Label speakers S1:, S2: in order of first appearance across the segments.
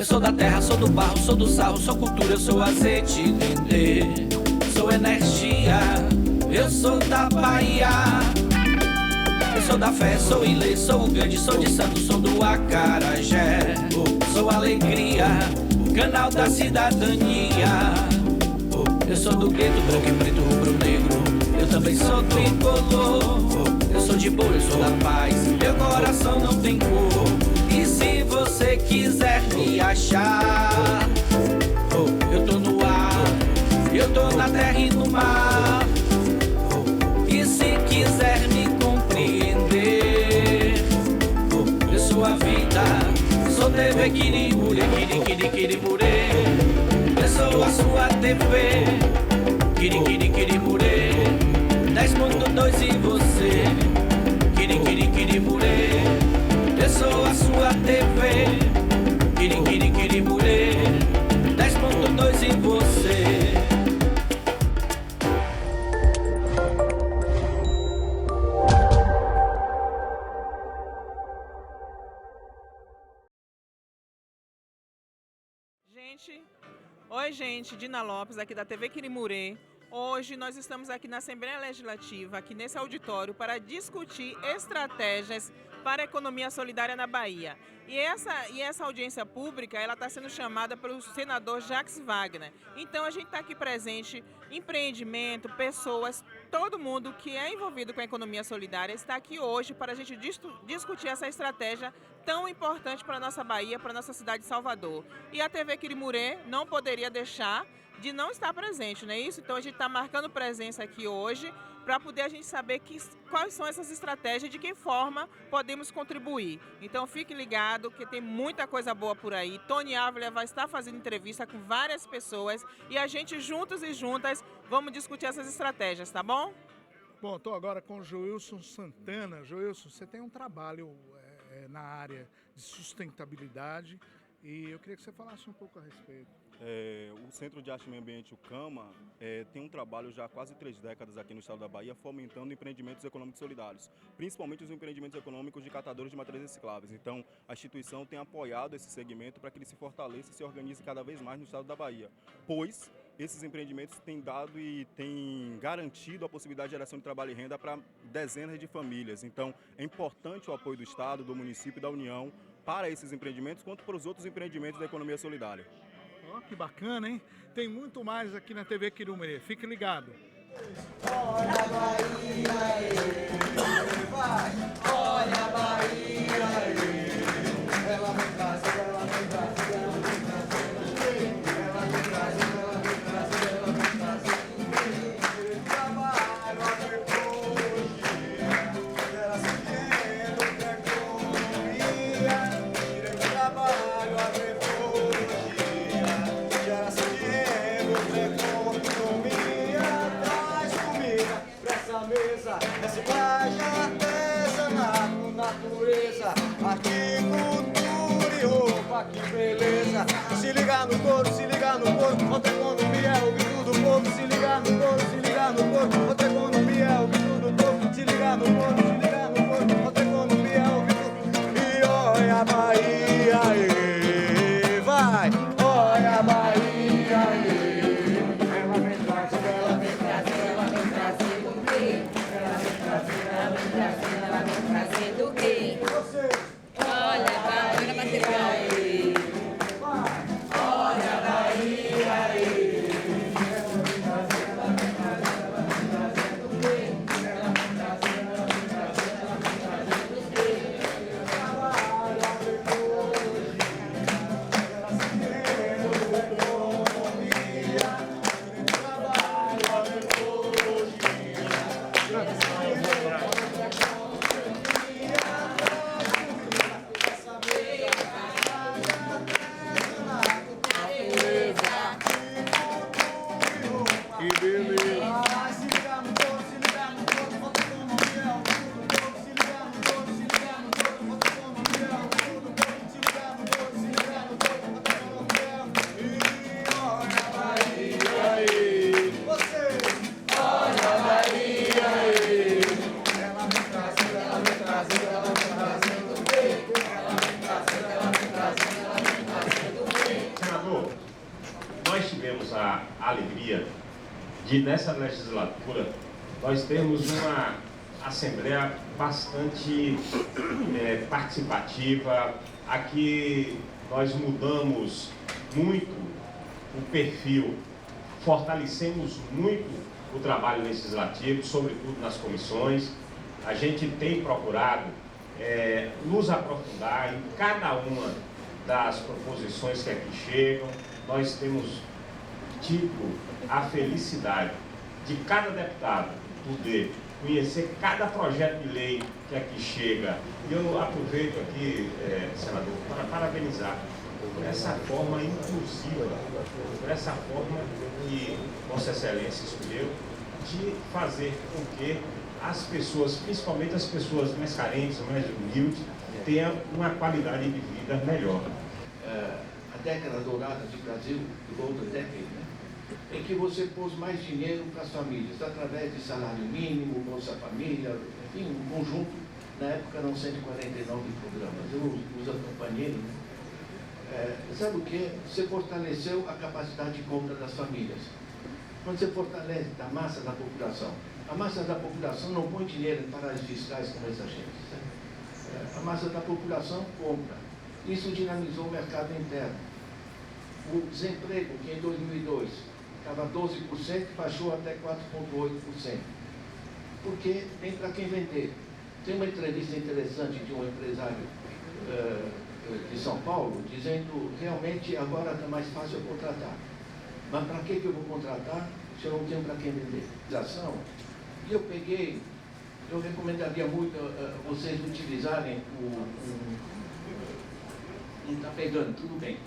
S1: Eu sou da terra, sou do barro, sou do sal, sou cultura, eu sou azeite, dendê. Sou energia, eu sou da Bahia. Eu sou da fé, sou ilê, sou o grande, sou de santo, sou do acarajé. Sou alegria, canal da cidadania. Eu sou do gueto, branco e preto, rubro negro. Eu também sou tricolor. Eu sou de boa, eu sou da paz. Meu coração não tem cor. E se você quiser me achar, eu tô no ar, eu tô na terra e no mar. E se quiser me compreender, eu sou a vida, sou TV Quirimurê, Quirimurê. Eu sou a sua TV, Quirimurê. 10.2 e você, Quirimurê. Eu sou a sua TV, Quirimurê. 10.2 e você.
S2: Oi gente, Dina Lopes aqui da TV Quirimurê. Hoje nós estamos aqui na Assembleia Legislativa, aqui nesse auditório, para discutir estratégias para a economia solidária na Bahia. E essa audiência pública, ela está sendo chamada pelo senador Jacques Wagner. Então a gente está aqui presente, empreendimento, pessoas, todo mundo que é envolvido com a economia solidária está aqui hoje para a gente discutir essa estratégia tão importante para a nossa Bahia, para a nossa cidade de Salvador. E a TV Quirimurê não poderia deixar de não estar presente, não é isso? Então a gente está marcando presença aqui hoje para poder a gente saber quais são essas estratégias e de que forma podemos contribuir. Então fique ligado que tem muita coisa boa por aí. Tony Ávila vai estar fazendo entrevista com várias pessoas e a gente juntos e juntas vamos discutir essas estratégias, tá bom?
S3: Bom, estou agora com o Joilson Santana. Joilson, você tem um trabalho na área de sustentabilidade e eu queria que você falasse um pouco a respeito.
S4: O Centro de Arte e Meio Ambiente, o CAMA, tem um trabalho já há quase 3 décadas aqui no estado da Bahia, fomentando empreendimentos econômicos solidários, principalmente os empreendimentos econômicos de catadores de materiais recicláveis. Então, a instituição tem apoiado esse segmento para que ele se fortaleça e se organize cada vez mais no estado da Bahia, pois esses empreendimentos têm dado e têm garantido a possibilidade de geração de trabalho e renda para dezenas de famílias. Então, é importante o apoio do estado, do município e da União para esses empreendimentos, quanto para os outros empreendimentos da economia solidária.
S3: Oh, que bacana, hein? Tem muito mais aqui na TV Quirimurê. Fique ligado.
S5: Olha a Bahia, vai! Olha a Bahia, ela vem trazer, ela vem trazer, ela vem trazer, ela vem trazer, ela vem trazer, ela vem trazer. Trabalho a tecnologia, geração de renda pra economia. Trabalho a tecnologia. Reciclagem, artesanato, natureza, arquitetura e roupa, que beleza. Se ligar no couro, se ligar no couro, outra economia é o grito do povo. Se ligar no couro, se ligar no couro, outra economia é o grito do povo. Se ligar no couro, se ligar no couro, outra economia é o grito. E olha a Bahia, vai! Olha a Bahia, ela vem trazer, ela vem trazer, ela vem trazer o quê? Ela vem trazendo o quê? Olha a Bahia, olha a Bahia, ela vem trazendo, ela vem trazendo o quê? Ela vem trazendo, ela vem trazendo, ela vem trazendo o quê? Trabalho a
S6: tivemos a alegria de, nessa legislatura, nós temos uma Assembleia bastante participativa. Aqui nós mudamos muito o perfil, fortalecemos muito o trabalho legislativo, sobretudo nas comissões. A gente tem procurado nos aprofundar em cada uma das proposições que aqui chegam. Nós temos tido a felicidade de cada deputado poder conhecer cada projeto de lei que aqui chega. E eu aproveito aqui, senador, para parabenizar por essa forma inclusiva, por essa forma que Vossa Excelência escolheu de fazer com que as pessoas, principalmente as pessoas mais carentes, mais humildes, tenham uma qualidade de vida melhor.
S7: A década dourada do Brasil, do Golden Decade, né? Em que você pôs mais dinheiro para as famílias, através de salário mínimo, Bolsa Família, enfim, um conjunto. Na época eram 149 programas. Eu os acompanhei, né? Sabe o que? Você fortaleceu a capacidade de compra das famílias. Quando você fortalece a massa da população, a massa da população não põe dinheiro em paraísos fiscais como essa gente. A massa da população compra. Isso dinamizou o mercado interno. O desemprego, que em 2002 estava 12%, baixou até 4,8%. Porque tem para quem vender. Tem uma entrevista interessante de um empresário de São Paulo, dizendo, realmente agora está mais fácil eu contratar. Mas para que eu vou contratar se eu não tenho para quem vender? E eu recomendaria muito vocês utilizarem não está pegando, tudo bem.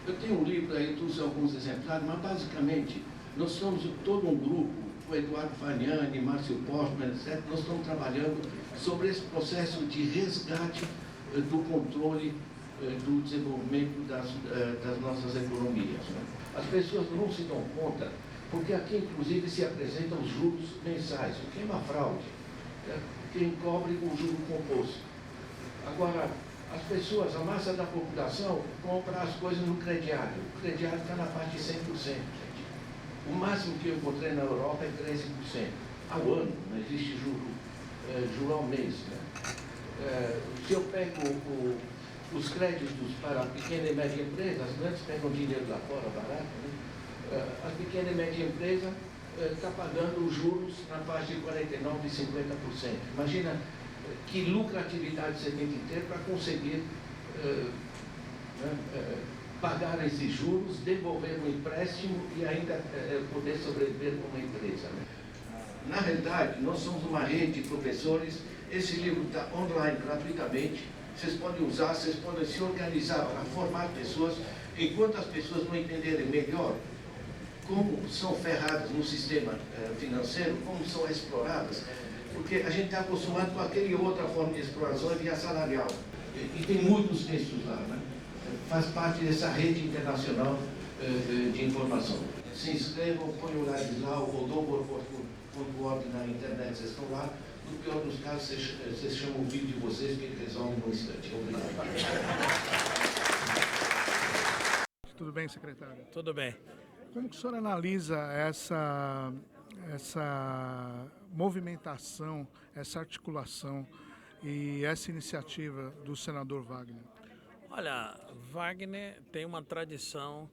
S7: Eu tenho um livro aí, trouxe alguns exemplares, mas basicamente nós somos todo um grupo, o Eduardo Fagnani, Márcio Postman, etc., nós estamos trabalhando sobre esse processo de resgate do controle do desenvolvimento das nossas economias. Né? As pessoas não se dão conta, porque aqui inclusive se apresentam os juros mensais, o que é uma fraude. Quem cobre o juro composto. Agora, as pessoas, a massa da população, compra as coisas no crediário. O crediário está na parte de 100%. Gente. O máximo que eu encontrei na Europa é 13%. Ao ano, não existe juro ao mês. Né? Se eu pego os créditos para a pequena e média empresa, as grandes pegam dinheiro lá fora, barato, né? A pequena e média empresa está pagando os juros na faixa de 49% e 50%. Imagina que lucratividade você tem que ter para conseguir pagar esses juros, devolver o empréstimo e ainda poder sobreviver como empresa. Né? Na realidade, nós somos uma rede de professores, esse livro está online gratuitamente, vocês podem usar, vocês podem se organizar para formar pessoas, enquanto as pessoas não entenderem melhor como são ferradas no sistema financeiro, como são exploradas, porque a gente está acostumado com aquele outra forma de exploração via salarial. E tem muitos textos lá, né? Faz parte dessa rede internacional de informação. Se inscrevam, ponham o lápis lá, o rodolfo.org na internet, vocês estão lá. No pior dos casos, vocês chamam o vídeo de vocês que ele resolve num instante. Obrigado.
S3: Tudo bem, secretário?
S8: Tudo bem.
S3: Como que o senhor analisa essa movimentação, essa articulação e essa iniciativa do senador Wagner?
S8: Olha, Wagner tem uma tradição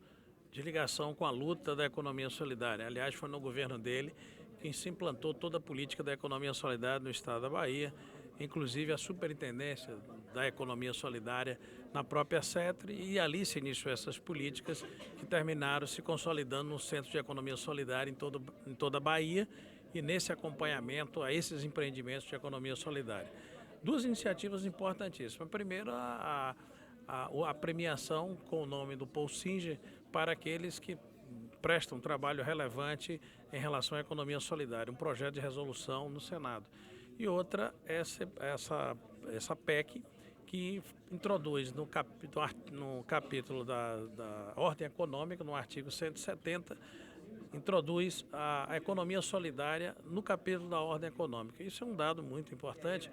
S8: de ligação com a luta da economia solidária. Aliás, foi no governo dele quem se implantou toda a política da economia solidária no estado da Bahia, inclusive a superintendência da economia solidária na própria CETRE, e ali se iniciou essas políticas que terminaram se consolidando no Centro de Economia Solidária em toda a Bahia, e nesse acompanhamento a esses empreendimentos de economia solidária. Duas iniciativas importantíssimas. Primeiro, a premiação com o nome do Paul Singer para aqueles que prestam um trabalho relevante em relação à economia solidária, um projeto de resolução no Senado. E outra, essa PEC que introduz no capítulo da Ordem Econômica, no artigo 170, introduz a economia solidária no capítulo da Ordem Econômica. Isso é um dado muito importante,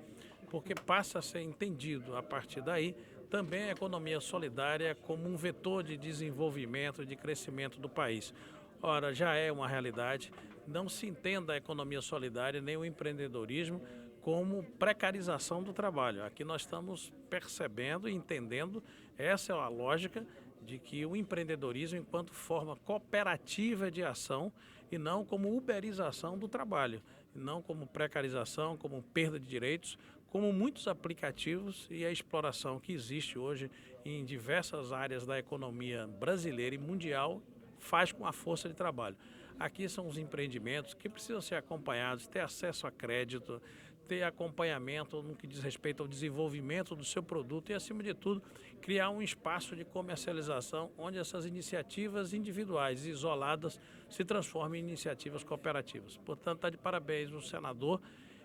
S8: porque passa a ser entendido a partir daí também a economia solidária como um vetor de desenvolvimento, de crescimento do país. Ora, já é uma realidade, não se entenda a economia solidária nem o empreendedorismo como precarização do trabalho. Aqui nós estamos percebendo e entendendo, essa é a lógica de que o empreendedorismo enquanto forma cooperativa de ação e não como uberização do trabalho, e não como precarização, como perda de direitos, como muitos aplicativos e a exploração que existe hoje em diversas áreas da economia brasileira e mundial faz com a força de trabalho. Aqui são os empreendimentos que precisam ser acompanhados, ter acesso a crédito, ter acompanhamento no que diz respeito ao desenvolvimento do seu produto e, acima de tudo, criar um espaço de comercialização onde essas iniciativas individuais e isoladas se transformem em iniciativas cooperativas. Portanto, está de parabéns o senador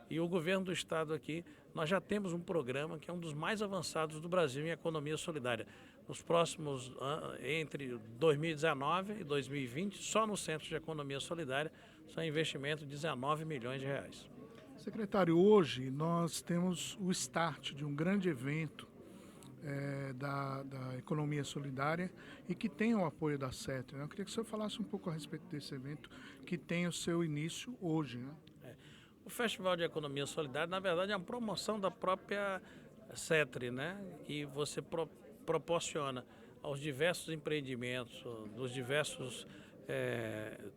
S8: e o governo do estado aqui. Nós já temos um programa que é um dos mais avançados do Brasil em economia solidária. Nos próximos, entre 2019 e 2020, só no Centro de Economia Solidária, são investimentos de 19 milhões de reais.
S3: Secretário, hoje nós temos o start de um grande evento da economia solidária e que tem o apoio da CETRI, né? Eu queria que o senhor falasse um pouco a respeito desse evento que tem o seu início hoje, né?
S8: O Festival de Economia Solidária, na verdade, é uma promoção da própria CETRI, né? Que você proporciona aos diversos empreendimentos, dos diversos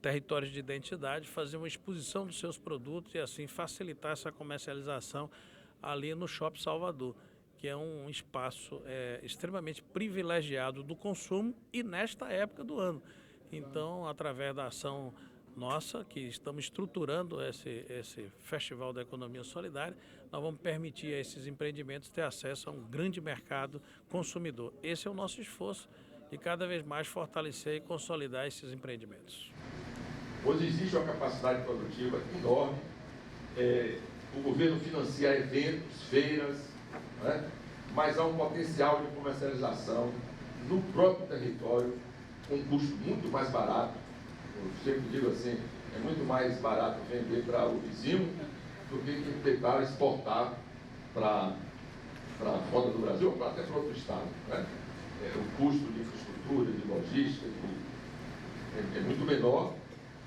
S8: territórios de identidade, fazer uma exposição dos seus produtos e assim facilitar essa comercialização ali no Shopping Salvador, que é um espaço extremamente privilegiado do consumo e nesta época do ano. Então, através da ação nossa, que estamos estruturando esse Festival da Economia Solidária, nós vamos permitir a esses empreendimentos ter acesso a um grande mercado consumidor. Esse é o nosso esforço de cada vez mais fortalecer e consolidar esses empreendimentos.
S9: Hoje existe uma capacidade produtiva enorme, o governo financia eventos, feiras, né? Mas há um potencial de comercialização no próprio território, com um custo muito mais barato. Eu sempre digo assim, é muito mais barato vender para o vizinho do que tentar exportar para fora do Brasil ou até para outro estado, né? O custo de infraestrutura, de logística, é muito menor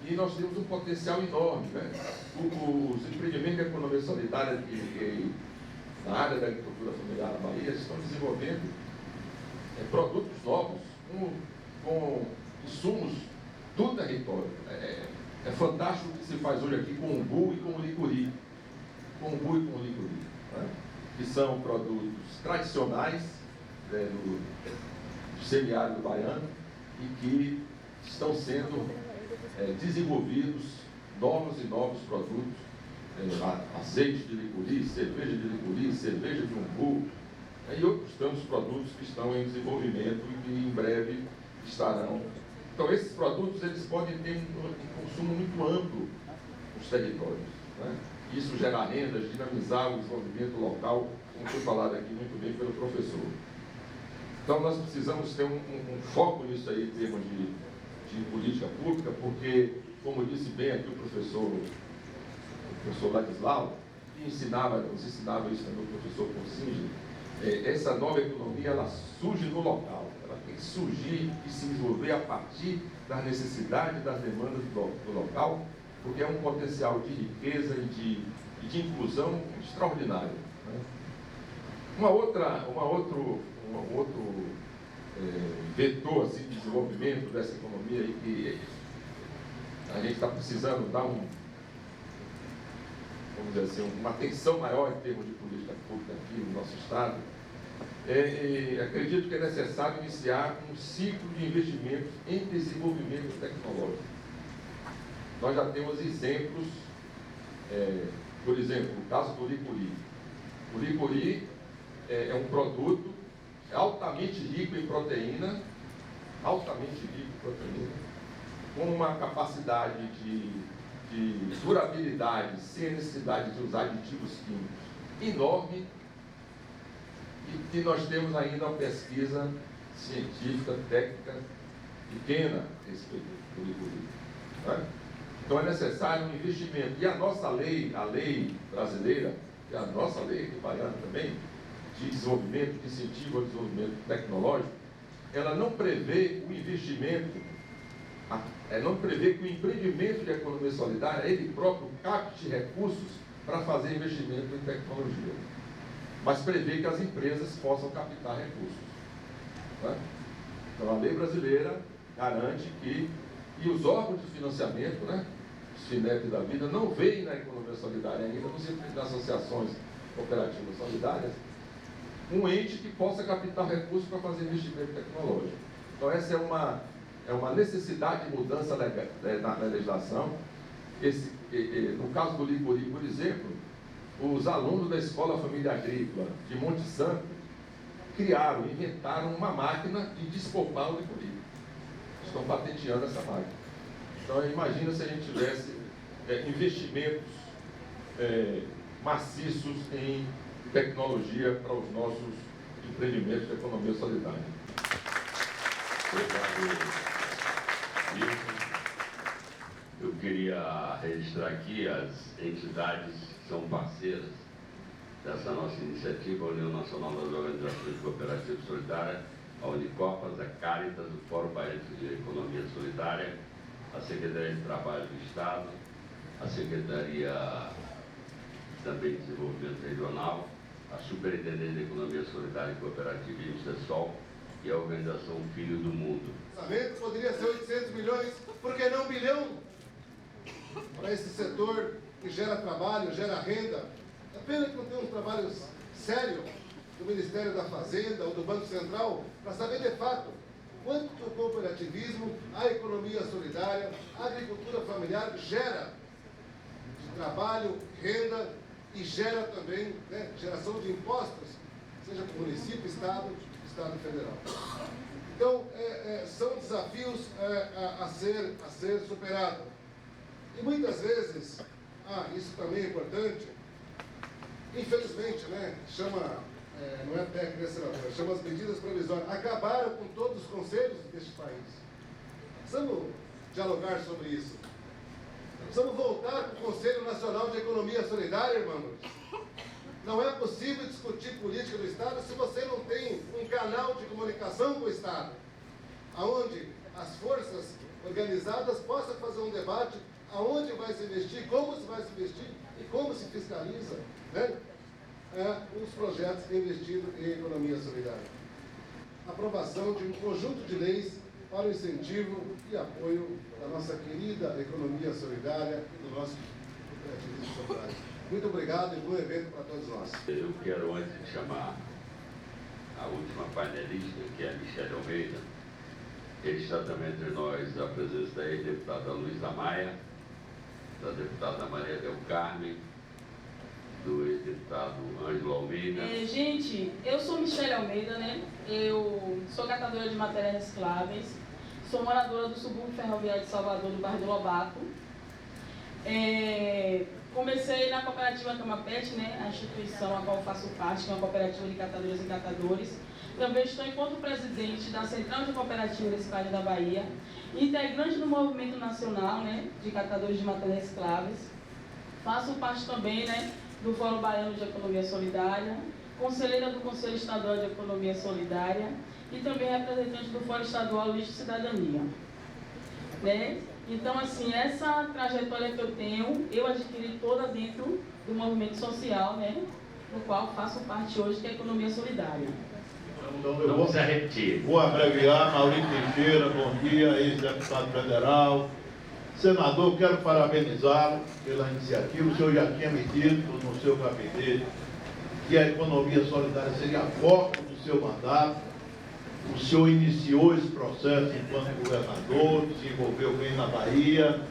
S9: e nós temos um potencial enorme, né? Os empreendimentos de economia solidária na área da agricultura familiar na Bahia estão desenvolvendo produtos novos com insumos do território. É fantástico o que se faz hoje aqui com o umbu e com o licuri. Né? Que são produtos tradicionais do semiárido baiano e que estão sendo desenvolvidos novos produtos, azeite de licuri, cerveja de umbu e outros tantos produtos que estão em desenvolvimento e que em breve estarão. Então, esses produtos eles podem ter um consumo muito amplo nos territórios, né? Isso gera rendas, dinamizar o desenvolvimento local, como foi falado aqui muito bem pelo professor. Então, nós precisamos ter um foco nisso aí, em termos de política pública, porque, como disse bem aqui o professor Ladislau, que nos ensinava isso também o professor Consinge, essa nova economia, ela surge no local, ela tem que surgir e se desenvolver a partir das necessidades, das demandas do local, porque é um potencial de riqueza e de inclusão extraordinário, né? Um outro vetor assim, de desenvolvimento dessa economia e que a gente está precisando dar vamos dizer assim, uma atenção maior em termos de política pública aqui no nosso estado, acredito que é necessário iniciar um ciclo de investimentos em desenvolvimento tecnológico. Nós já temos exemplos, por exemplo, o caso do licuri. O licuri é um produto altamente rico em proteína, com uma capacidade de durabilidade, sem necessidade de usar aditivos químicos, enorme, e que nós temos ainda uma pesquisa científica, técnica, pequena a respeito do licuri, né? Então é necessário um investimento. E a nossa lei, a lei brasileira, que é a nossa lei aqui baiana também, de desenvolvimento, de incentivo ao desenvolvimento tecnológico, ela não prevê o investimento, não prevê que o empreendimento de economia solidária, ele próprio capte recursos para fazer investimento em tecnologia, mas prevê que as empresas possam captar recursos. Né? Então a lei brasileira garante que, e os órgãos de financiamento, né, os FINEP da vida, não veem na economia solidária ainda, não sei nas associações cooperativas solidárias, um ente que possa captar recursos para fazer investimento tecnológico. Então essa é uma necessidade de mudança na legislação. No caso do Licuri, por exemplo, os alunos da Escola Família Agrícola de Monte Santo inventaram uma máquina de despolpar o licuri. Estão patenteando essa máquina. Então imagina se a gente tivesse investimentos maciços em tecnologia para os nossos empreendimentos de economia solidária.
S10: Obrigado. Eu queria registrar aqui as entidades que são parceiras dessa nossa iniciativa, a União Nacional das Organizações Cooperativas Solidárias, a Unicopas, a Caritas, o Fórum Baiano de Economia Solidária, a Secretaria de Trabalho do Estado, a Secretaria também de Desenvolvimento Regional, a Superintendência de Economia Solidária e Cooperativismo, CESOL, e a Organização Filho do Mundo.
S11: O orçamento poderia ser 800 milhões, por que não 1 bilhão? Para esse setor que gera trabalho, gera renda. É pena que não tem um trabalho sério do Ministério da Fazenda ou do Banco Central para saber de fato quanto que o cooperativismo, a economia solidária, a agricultura familiar gera de trabalho, renda e gera também, né, geração de impostos, seja para o município, Estado Federal. Então, são desafios a ser superado. E muitas vezes, isso também é importante, infelizmente, né, não é técnica, chama as medidas provisórias, acabaram com todos os conselhos deste país. Precisamos dialogar sobre isso. Precisamos voltar para o Conselho Nacional de Economia Solidária, irmãos. Não é possível discutir política do Estado se você não tem um canal de comunicação com o Estado, onde as forças organizadas possam fazer um debate aonde vai se investir, como se vai se investir e como se fiscaliza, né, os projetos investidos em economia solidária. Aprovação de um conjunto de leis para o incentivo e apoio da nossa querida economia solidária e do nosso cooperativismo solidário. Muito obrigado e bom evento para todos nós.
S10: Eu quero, antes de chamar a última painelista, que é a Michele Almeida, está também entre nós a presença da ex-deputada Luísa Maia, da deputada Maria del Carmen, do ex-deputado Ângelo Almeida.
S12: Gente, eu sou Michele Almeida, né? Eu sou catadora de materiais recicláveis, sou moradora do subúrbio ferroviário de Salvador, do bairro do Lobato. Comecei na cooperativa Camapet, né, a instituição a qual faço parte, que é uma cooperativa de catadoras e catadores. Também estou enquanto presidente da Central de Cooperativa Reciclagem da Bahia, integrante do Movimento Nacional, né, de Catadores de Materiais Recicláveis. Faço parte também, né, do Fórum Baiano de Economia Solidária, conselheira do Conselho Estadual de Economia Solidária e também representante do Fórum Estadual Lixo e Cidadania. Né? Então, assim, essa trajetória que eu tenho, eu adquiri toda dentro do movimento social, né, do qual faço parte hoje, que é a economia solidária.
S10: Então, eu vou se repetir.
S13: Vou abreviar. Maurício Teixeira, bom dia, ex-deputado federal. Senador, quero parabenizá-lo pela iniciativa. O senhor já tinha me dito no seu gabinete que a economia solidária seria foco do seu mandato. O senhor iniciou esse processo enquanto governador, desenvolveu bem na Bahia,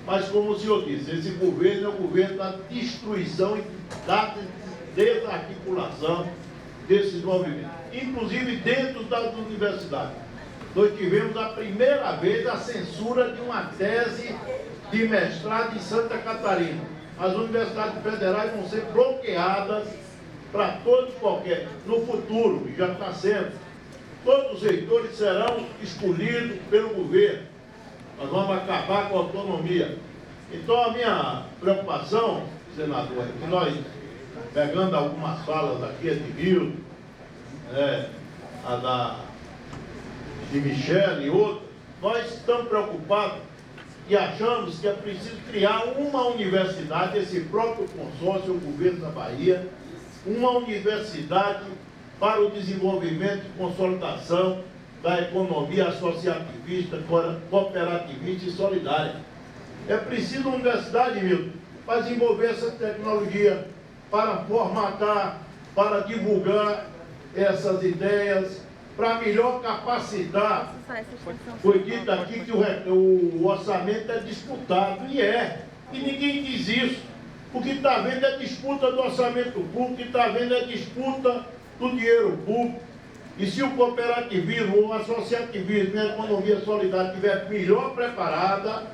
S13: mas como o senhor disse, esse governo é o governo da destruição e da desarticulação desses movimentos, inclusive dentro das universidades. Nós tivemos a primeira vez a censura de uma tese de mestrado em Santa Catarina. As universidades federais vão ser bloqueadas para todos qualquer, no futuro, e já está sendo. Todos os reitores serão escolhidos pelo governo. Nós vamos acabar com a autonomia. Então, a minha preocupação, senador, é que nós pegando algumas falas aqui, a de Milton, a de Michele e outras, nós estamos preocupados e achamos que é preciso criar uma universidade, esse próprio consórcio, o governo da Bahia, uma universidade para o desenvolvimento e consolidação da economia associativista, cooperativista e solidária. É preciso uma universidade, Milton, para desenvolver essa tecnologia, para formatar, para divulgar essas ideias, para melhor capacitar. Foi dito aqui que o orçamento é disputado, e ninguém diz isso. O que está vendo é disputa do orçamento público, o que está vendo é disputa do dinheiro público. E se o cooperativismo, o associativismo e a economia solidária estiver melhor preparada,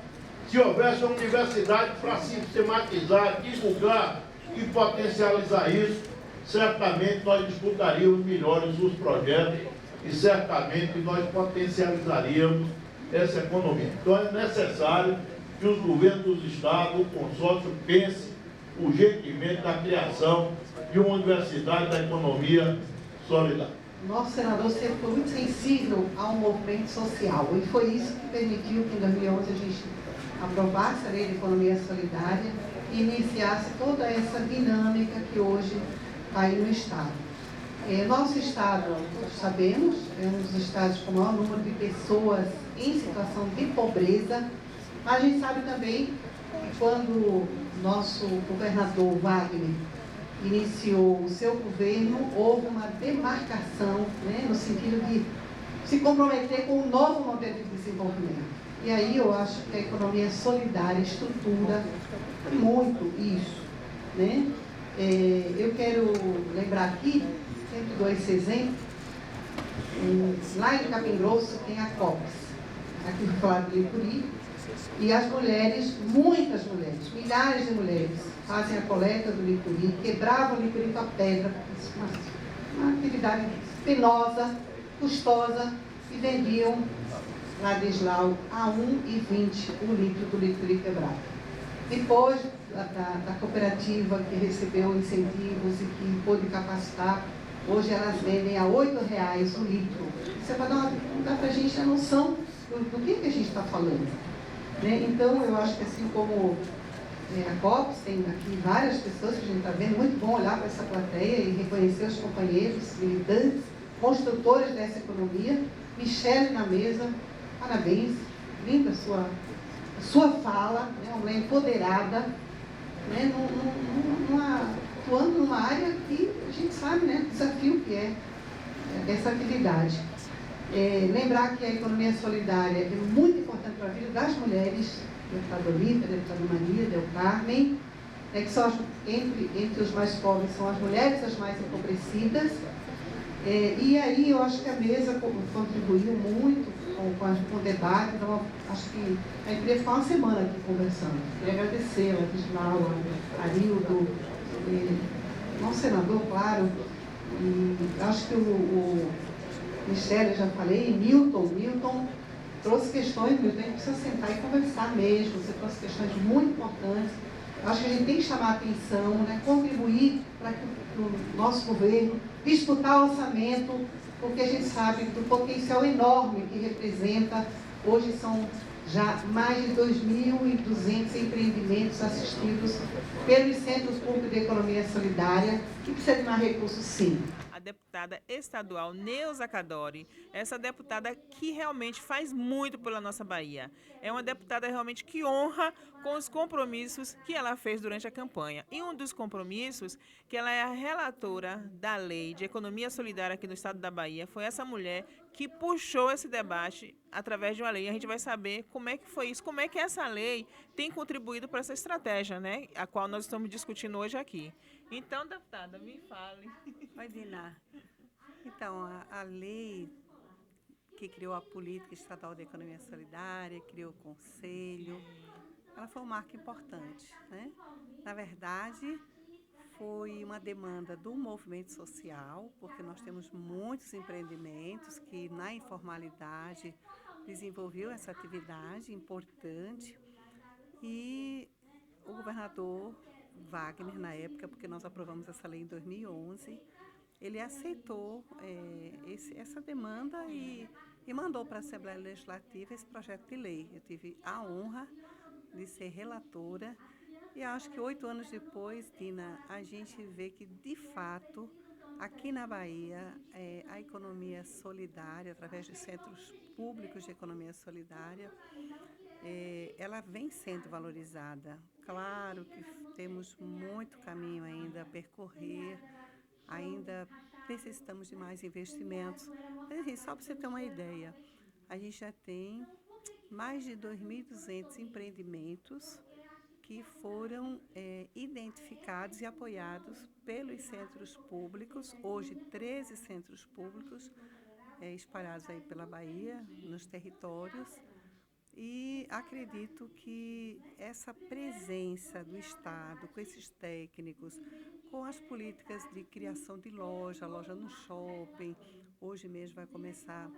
S13: se houvesse uma universidade para sistematizar, divulgar e potencializar isso, certamente nós disputaríamos melhores os projetos e certamente nós potencializaríamos essa economia. Então é necessário que os governos dos estados, o consórcio, pense urgentemente na criação de uma universidade da economia solidária.
S14: Nosso senador sempre foi muito sensível ao movimento social e foi isso que permitiu que em 2011 a gente aprovasse a Lei de Economia Solidária e iniciasse toda essa dinâmica que hoje está aí no Estado. Nosso Estado, todos sabemos, é um dos estados com o maior número de pessoas em situação de pobreza, mas a gente sabe também que quando o nosso governador Wagner iniciou o seu governo, houve uma demarcação, no sentido de se comprometer com um novo modelo de desenvolvimento. E aí eu acho que a economia solidária estrutura muito isso. Eu quero lembrar aqui, sempre dou esse exemplo, lá em Capim Grosso tem a COPS, aqui vou falar de Licuri, e as mulheres, muitas mulheres, milhares de mulheres, fazem a coleta do licuri, quebravam o licuri com a pedra, uma atividade penosa, custosa, e vendiam Ladislau a R$ 1,20 o litro do licuri quebrado. Depois da cooperativa que recebeu incentivos e que pôde capacitar, hoje elas vendem a R$ 8,00 o litro. Isso é para dar para a gente a noção do que a gente está falando. Então, eu acho que assim como a COPS, tem aqui várias pessoas que a gente está vendo, muito bom olhar para essa plateia e reconhecer os companheiros, militantes, construtores dessa economia. Michele na mesa, parabéns, linda a sua fala, uma mulher empoderada, atuando numa área que a gente sabe, o desafio que é essa atividade. Lembrar que a economia solidária é muito importante para a vida das mulheres, deputada Olívia, deputada Maria, Del Carmen, que são entre os mais pobres, são as mulheres as mais empobrecidas. E aí eu acho que a mesa contribuiu muito com o debate, então acho que a gente poderia ficar uma semana aqui conversando. Queria agradecer a Ladislau, a Arildo, nosso senador, claro, e acho que o Michele, eu já falei, Milton trouxe questões, Milton, a gente precisa sentar e conversar mesmo, você trouxe questões muito importantes. Acho que a gente tem que chamar a atenção, contribuir para que o nosso governo disputar o orçamento, porque a gente sabe do potencial enorme que representa. Hoje são já mais de 2.200 empreendimentos assistidos pelos Centros Públicos de Economia Solidária, que precisa de mais recursos, sim.
S2: A deputada estadual Neuza Cadori, essa deputada que realmente faz muito pela nossa Bahia. É uma deputada realmente que honra com os compromissos que ela fez durante a campanha. E um dos compromissos, que ela é a relatora da Lei de Economia Solidária aqui no estado da Bahia, foi essa mulher que puxou esse debate através de uma lei. A gente vai saber como é que foi isso, como é que essa lei tem contribuído para essa estratégia, a qual nós estamos discutindo hoje aqui. Então, deputada, me fale.
S15: Oi, Dina. Então, a lei que criou a Política Estadual de Economia Solidária, criou o Conselho, ela foi um marco importante, Na verdade, foi uma demanda do movimento social, porque nós temos muitos empreendimentos que, na informalidade, desenvolveu essa atividade importante e o governador Wagner, na época, porque nós aprovamos essa lei em 2011, ele aceitou essa demanda e mandou para a Assembleia Legislativa esse projeto de lei. Eu tive a honra de ser relatora e acho que 8 anos depois, Dina, a gente vê que, de fato, aqui na Bahia, a economia solidária, através dos centros públicos de economia solidária, ela vem sendo valorizada. Claro que temos muito caminho ainda a percorrer, ainda necessitamos de mais investimentos. Mas, assim, só para você ter uma ideia, a gente já tem mais de 2.200 empreendimentos que foram identificados e apoiados pelos centros públicos, hoje 13 centros públicos espalhados aí pela Bahia, nos territórios, e acredito que essa presença do Estado, com esses técnicos, com as políticas de criação de loja no shopping, hoje mesmo vai começar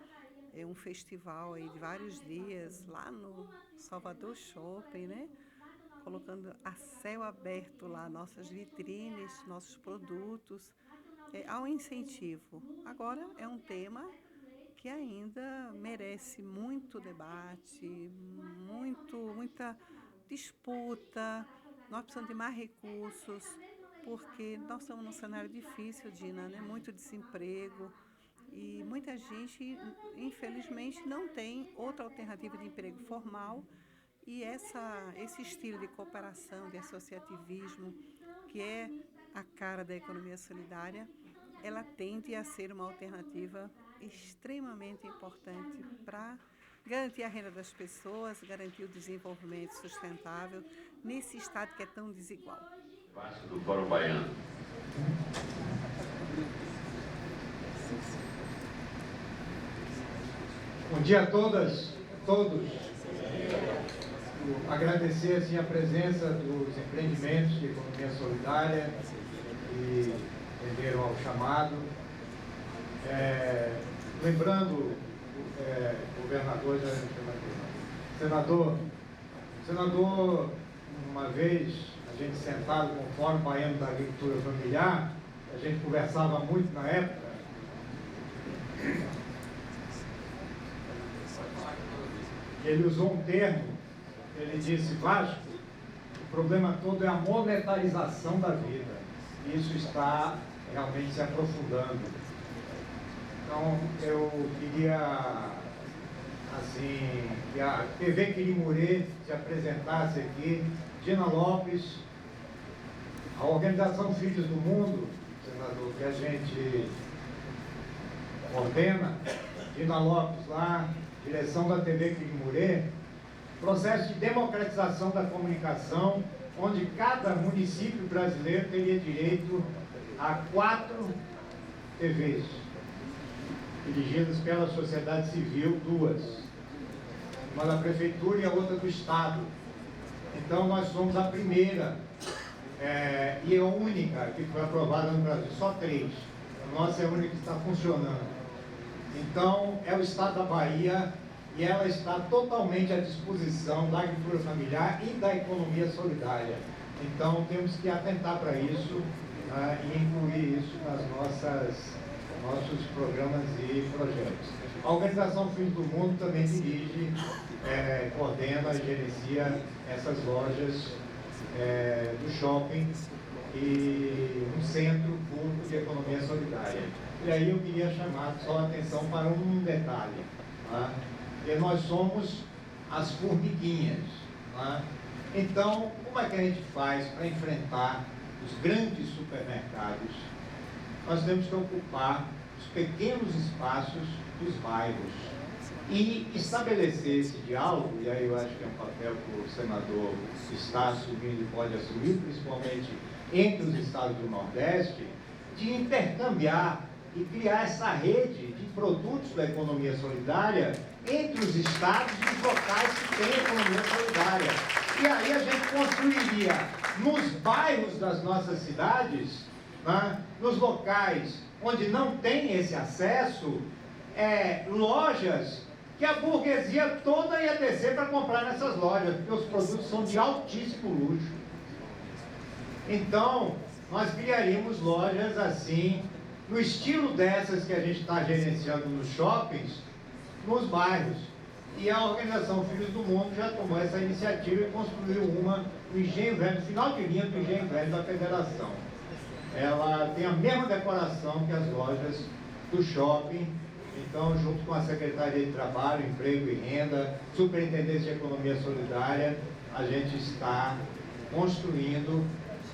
S15: um festival aí de vários dias lá no Salvador Shopping, né? Colocando a céu aberto lá nossas vitrines, nossos produtos, há um incentivo. Agora é um tema que ainda merece muito debate, muita disputa. Nós precisamos de mais recursos, porque nós estamos num cenário difícil, Dina, né? Muito desemprego e muita gente, infelizmente, não tem outra alternativa de emprego formal. E esse estilo de cooperação, de associativismo, que é a cara da economia solidária, ela tende a ser uma alternativa extremamente importante para garantir a renda das pessoas, garantir o desenvolvimento sustentável nesse estado que é tão desigual.
S10: Vasco do Fórum Baiano.
S16: Bom dia a todas, todos. Agradecer assim, a presença dos empreendimentos de economia solidária que atenderam ao chamado. Lembrando, governador, senador, uma vez a gente sentado com o Fórum Baiano da Agricultura Familiar, a gente conversava muito na época. Ele usou um termo, ele disse: Vasco, o problema todo é a monetarização da vida. E isso está realmente se aprofundando. Então, eu queria, assim, que a TV Quirimurê se apresentasse aqui. Dina Lopes, a Organização Filhos do Mundo, senador, que a gente ordena, Dina Lopes lá, direção da TV Quirimurê, processo de democratização da comunicação, onde cada município brasileiro teria direito a 4 TVs, dirigidas pela sociedade civil, 2. Uma da prefeitura e a outra do Estado. Então, nós somos a primeira e a única que foi aprovada no Brasil, só 3. A nossa é a única que está funcionando. Então, é o Estado da Bahia e ela está totalmente à disposição da agricultura familiar e da economia solidária. Então, temos que atentar para isso e incluir isso nas nossos programas e projetos. A Organização Filhos do Mundo também dirige, coordena e gerencia essas lojas do shopping e um centro público de economia solidária. E aí eu queria chamar só a atenção para um detalhe. Tá? Que nós somos as formiguinhas. Tá? Então, como é que a gente faz para enfrentar os grandes supermercados? Nós temos que ocupar os pequenos espaços dos bairros e estabelecer esse diálogo, e aí eu acho que é um papel que o senador está assumindo e pode assumir, principalmente entre os estados do Nordeste, de intercambiar e criar essa rede de produtos da economia solidária entre os estados e os locais que têm economia solidária. E aí a gente construiria nos bairros das nossas cidades, né, nos locais onde não tem esse acesso, lojas que a burguesia toda ia descer para comprar nessas lojas, porque os produtos são de altíssimo luxo. Então, nós criaríamos lojas assim, no estilo dessas que a gente está gerenciando nos shoppings, nos bairros. E a organização Filhos do Mundo já tomou essa iniciativa e construiu uma no Engenho Velho, no final de linha do Engenho Velho da Federação. Ela tem a mesma decoração que as lojas do shopping. Então, junto com a Secretaria de Trabalho, Emprego e Renda, Superintendência de Economia Solidária, a gente está construindo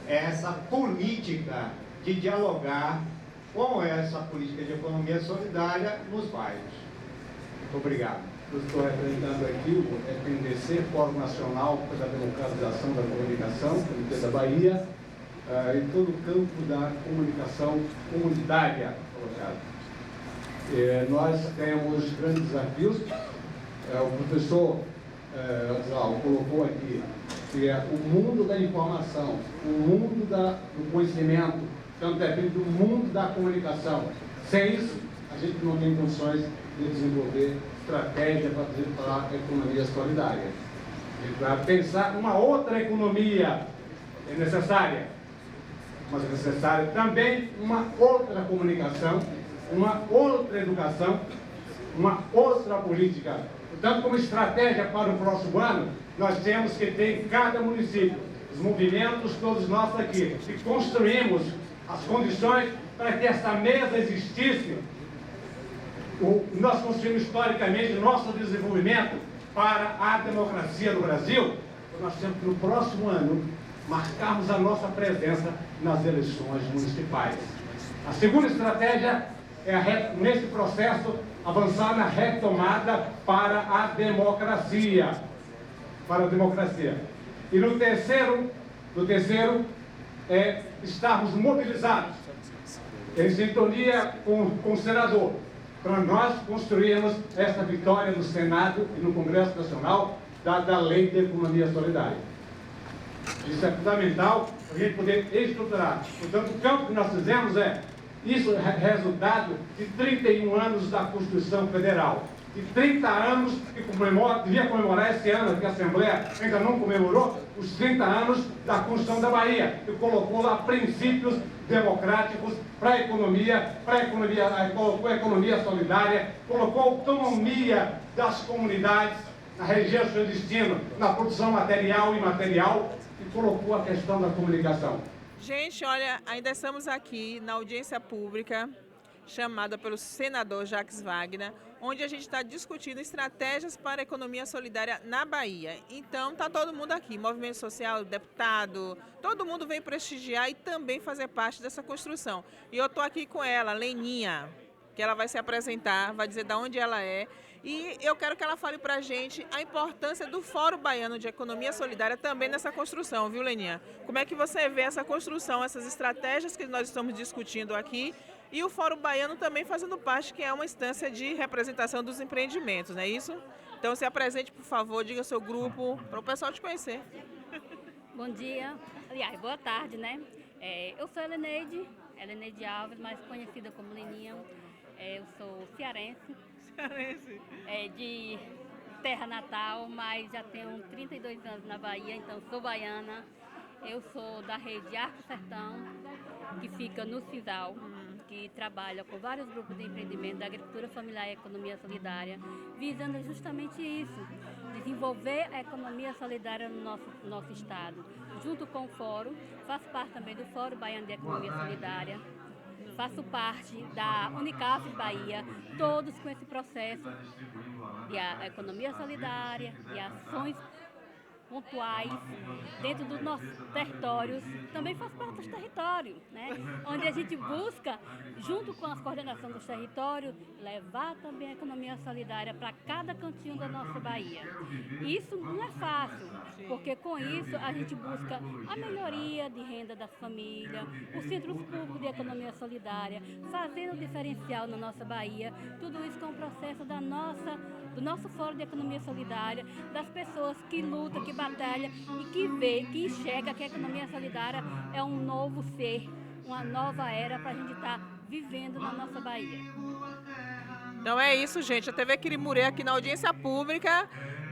S16: essa política de dialogar com essa política de economia solidária nos bairros. Muito obrigado.
S17: Eu estou representando aqui o FNDC, Fórum Nacional pela Democratização da Comunicação, Comitê da Bahia, em todo o campo da comunicação comunitária colocado. Nós temos grandes desafios. O professor Zal colocou aqui que é o mundo da informação, o mundo do conhecimento, tanto é do mundo da comunicação. Sem isso, a gente não tem condições de desenvolver estratégia para a economia solidária. Para pensar uma outra economia é necessária, mas é necessária também uma outra comunicação, uma outra educação, uma outra política. Portanto, como estratégia para o próximo ano, nós temos que ter em cada município os movimentos, todos nós aqui, e construímos as condições para que essa mesa existisse. Nós construímos historicamente o nosso desenvolvimento para a democracia no Brasil. Nós temos que no próximo ano marcarmos a nossa presença nas eleições municipais. A segunda estratégia é, nesse processo, avançar na retomada para a democracia. E no terceiro é estarmos mobilizados em sintonia com o senador, para nós construirmos essa vitória no Senado e no Congresso Nacional da Lei de Economia Solidária. Isso é fundamental para a gente poder estruturar. Portanto, o campo que nós fizemos isso é resultado de 31 anos da Constituição Federal. E 30 anos que devia comemorar esse ano, que a Assembleia ainda não comemorou, os 30 anos da Constituição da Bahia, que colocou lá princípios democráticos para a economia, colocou a economia solidária, colocou a autonomia das comunidades na região do seu destino, na produção material e imaterial, e colocou a questão da comunicação.
S2: Gente, olha, ainda estamos aqui na audiência pública chamada pelo senador Jacques Wagner, onde a gente está discutindo estratégias para a economia solidária na Bahia. Então, está todo mundo aqui, movimento social, deputado, todo mundo vem prestigiar e também fazer parte dessa construção. E eu estou aqui com ela, Leninha, que ela vai se apresentar, vai dizer de onde ela é. E eu quero que ela fale para a gente a importância do Fórum Baiano de Economia Solidária também nessa construção, viu, Leninha? Como é que você vê essa construção, essas estratégias que nós estamos discutindo aqui, e o Fórum Baiano também fazendo parte, que é uma instância de representação dos empreendimentos, não é isso? Então, se apresente, por favor, diga seu grupo, para o pessoal te conhecer.
S18: Bom dia, aliás, boa tarde, né? Eu sou Heleneide Alves, mais conhecida como Leninha. Eu sou cearense, de terra natal, mas já tenho 32 anos na Bahia, então sou baiana. Eu sou da rede Arco Sertão, que fica no Cisal, que trabalha com vários grupos de empreendimento da agricultura familiar e economia solidária, visando justamente isso, desenvolver a economia solidária no nosso estado. Junto com o Fórum, faço parte também do Fórum Baiano de Economia Solidária, faço parte da Unicaf Bahia, todos com esse processo de economia solidária, de ações pontuais dentro dos nossos territórios. Também faz parte dos territórios, né? Onde a gente busca, junto com as coordenações dos territórios, levar também a economia solidária para cada cantinho da nossa Bahia. Isso não é fácil, porque com isso a gente busca a melhoria de renda das famílias, os centros públicos de economia solidária, fazendo o diferencial na nossa Bahia, tudo isso com o processo do nosso Fórum de Economia Solidária, das pessoas que lutam, que batalham e que vê, que enxerga que a economia solidária é um novo ser, uma nova era para a gente estar vivendo na nossa Bahia.
S2: Então é isso, gente. A TV Quirimurê aqui na audiência pública,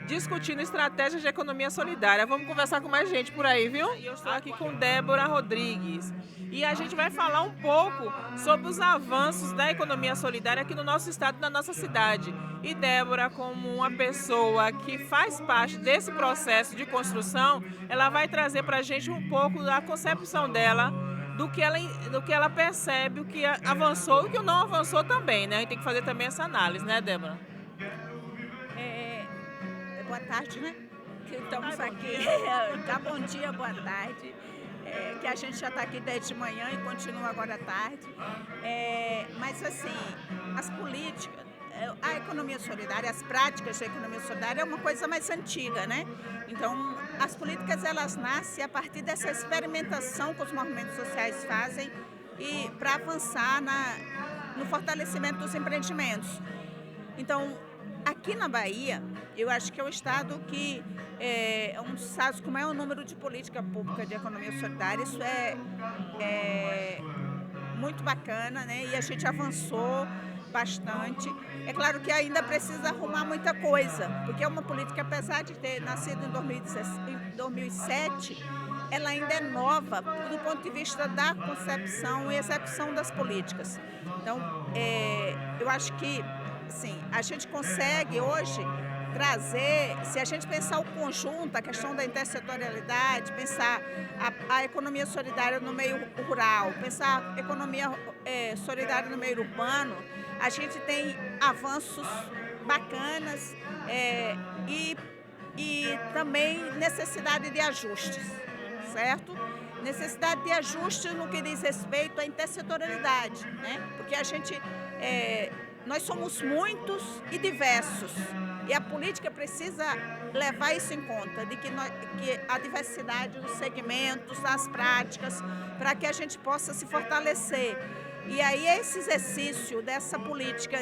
S2: discutindo estratégias de economia solidária. Vamos conversar com mais gente por aí, viu? E eu estou aqui com Débora Rodrigues. E a gente vai falar um pouco sobre os avanços da economia solidária aqui no nosso estado, na nossa cidade. E Débora, como uma pessoa que faz parte desse processo de construção, ela vai trazer para a gente um pouco da concepção dela, do que ela percebe, o que avançou e o que não avançou também, né? A gente tem que fazer também essa análise, né, Débora?
S19: Boa tarde, né? Que estamos aqui. Tá, bom dia, boa tarde. Que a gente já está aqui desde manhã e continua agora à tarde. Mas, assim, as políticas, a economia solidária, as práticas da economia solidária é uma coisa mais antiga, né? Então, as políticas, elas nascem a partir dessa experimentação que os movimentos sociais fazem e para avançar no fortalecimento dos empreendimentos. Então, aqui na Bahia, eu acho que é o estado que é um dos estados com o maior número de política pública de economia solidária. Isso é muito bacana, né? E a gente avançou bastante. É claro que ainda precisa arrumar muita coisa, porque é uma política, apesar de ter nascido em 2007, ela ainda é nova do ponto de vista da concepção e execução das políticas. Então, eu acho que sim, a gente consegue hoje trazer, se a gente pensar o conjunto, a questão da intersetorialidade, pensar a economia solidária no meio rural, pensar a economia solidária no meio urbano, a gente tem avanços bacanas e também necessidade de ajustes, certo? Necessidade de ajustes no que diz respeito à intersetorialidade, né? Porque a gente... nós somos muitos e diversos e a política precisa levar isso em conta, de que a diversidade dos segmentos, das práticas, para que a gente possa se fortalecer. E aí esse exercício dessa política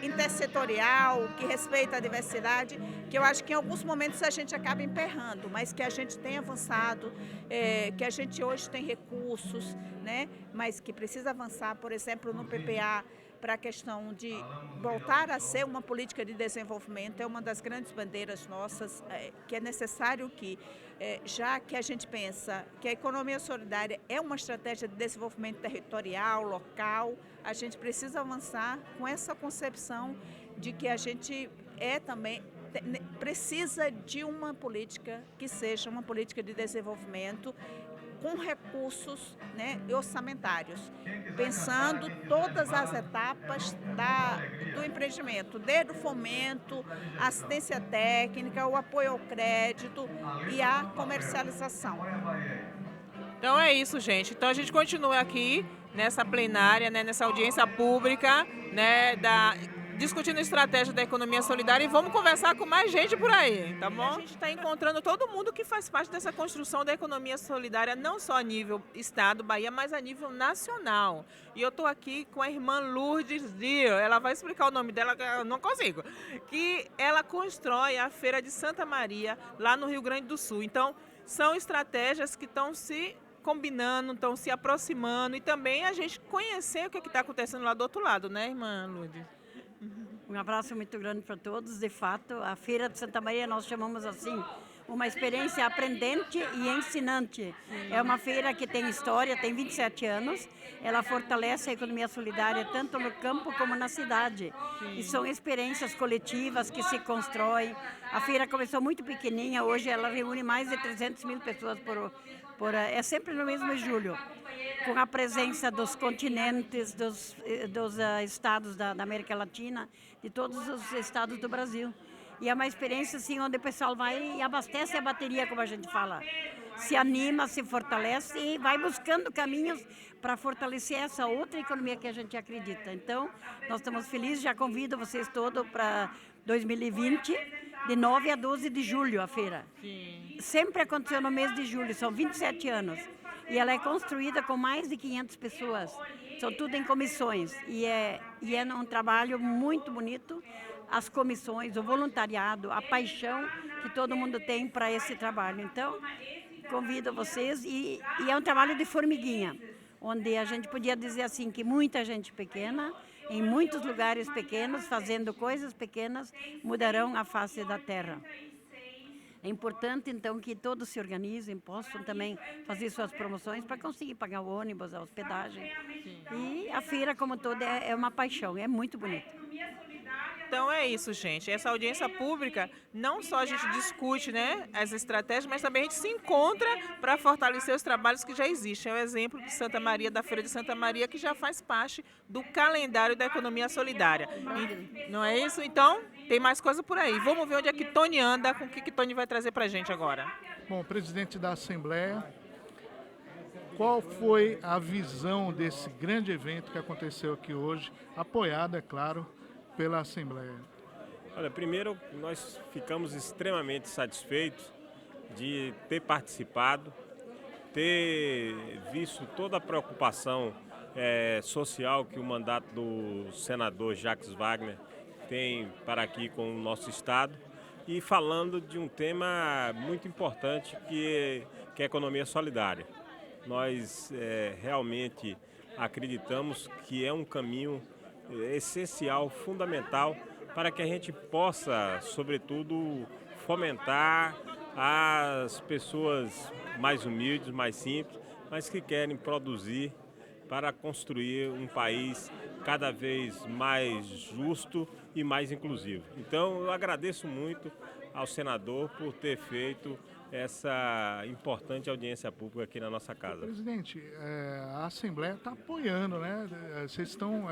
S19: intersetorial, que respeita a diversidade, que eu acho que em alguns momentos a gente acaba emperrando, mas que a gente tem avançado, que a gente hoje tem recursos, né? Mas que precisa avançar, por exemplo, no PPA, para a questão de voltar a ser uma política de desenvolvimento, é uma das grandes bandeiras nossas, que é necessário que, já que a gente pensa que a economia solidária é uma estratégia de desenvolvimento territorial, local, a gente precisa avançar com essa concepção de que a gente também precisa de uma política que seja uma política de desenvolvimento com recursos, né, orçamentários, pensando todas as etapas do empreendimento, desde o fomento, a assistência técnica, o apoio ao crédito e a comercialização.
S2: Então é isso, gente. Então a gente continua aqui nessa plenária, né, nessa audiência pública, né, discutindo estratégia da economia solidária e vamos conversar com mais gente por aí, tá bom? A gente está encontrando todo mundo que faz parte dessa construção da economia solidária, não só a nível estado, Bahia, mas a nível nacional. E eu estou aqui com a irmã Lourdes Dio, ela vai explicar o nome dela, que eu não consigo, que ela constrói a Feira de Santa Maria, lá no Rio Grande do Sul. Então, são estratégias que estão se combinando, estão se aproximando e também a gente conhecer o que está acontecendo lá do outro lado, né, irmã Lourdes?
S20: Um abraço muito grande para todos. De fato, a Feira de Santa Maria nós chamamos assim, uma experiência aprendente e ensinante. É uma feira que tem história, tem 27 anos. Ela fortalece a economia solidária tanto no campo como na cidade. E são experiências coletivas que se constroem. A feira começou muito pequenininha, hoje ela reúne mais de 300 mil pessoas é sempre no mês de julho, com a presença dos continentes, dos estados da América Latina, de todos os estados do Brasil. E é uma experiência assim, onde o pessoal vai e abastece a bateria, como a gente fala. Se anima, se fortalece e vai buscando caminhos para fortalecer essa outra economia que a gente acredita. Então, nós estamos felizes, já convido vocês todos para 2020, de 9 a 12 de julho, a feira. Sim. Sempre aconteceu no mês de julho, são 27 anos. E ela é construída com mais de 500 pessoas. São tudo em comissões. E é um trabalho muito bonito. As comissões, o voluntariado, a paixão que todo mundo tem para esse trabalho. Então, convido vocês. E é um trabalho de formiguinha, onde a gente podia dizer assim que muita gente pequena em muitos lugares pequenos, fazendo coisas pequenas, mudarão a face da terra. É importante, então, que todos se organizem, possam também fazer suas promoções para conseguir pagar o ônibus, a hospedagem. E a feira, como toda, é uma paixão, é muito bonita.
S2: Então é isso, gente. Essa audiência pública, não só a gente discute, né, as estratégias, mas também a gente se encontra para fortalecer os trabalhos que já existem. É o exemplo de Santa Maria, da Feira de Santa Maria, que já faz parte do calendário da economia solidária. Não é isso? Então, tem mais coisa por aí. Vamos ver onde é que Tony anda, com o que Tony vai trazer para a gente agora.
S3: Bom, presidente da Assembleia, qual foi a visão desse grande evento que aconteceu aqui hoje, apoiado, é claro, pela Assembleia?
S21: Olha, primeiro nós ficamos extremamente satisfeitos de ter participado, ter visto toda a preocupação social que o mandato do senador Jacques Wagner tem para aqui com o nosso estado e falando de um tema muito importante que é a economia solidária. Nós realmente acreditamos que é um caminho essencial, fundamental, para que a gente possa, sobretudo, fomentar as pessoas mais humildes, mais simples, mas que querem produzir para construir um país cada vez mais justo e mais inclusivo. Então, eu agradeço muito ao senador por ter feito essa importante audiência pública aqui na nossa casa.
S3: Presidente, a Assembleia está apoiando, né? Vocês estão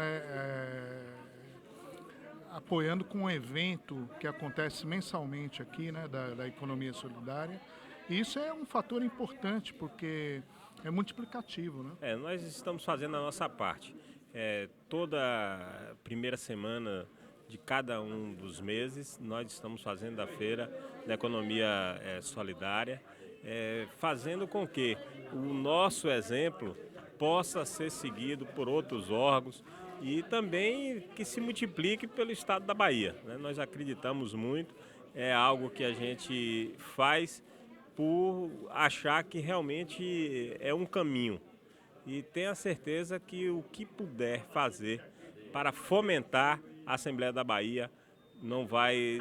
S3: apoiando com um evento que acontece mensalmente aqui, né, da economia solidária. E isso é um fator importante, porque é multiplicativo, né?
S21: Nós estamos fazendo a nossa parte. Toda primeira semana de cada um dos meses, nós estamos fazendo a Feira da Economia Solidária, fazendo com que o nosso exemplo possa ser seguido por outros órgãos e também que se multiplique pelo estado da Bahia, né? Nós acreditamos muito, é algo que a gente faz por achar que realmente é um caminho. E tenha certeza que o que puder fazer para fomentar a Assembleia da Bahia não vai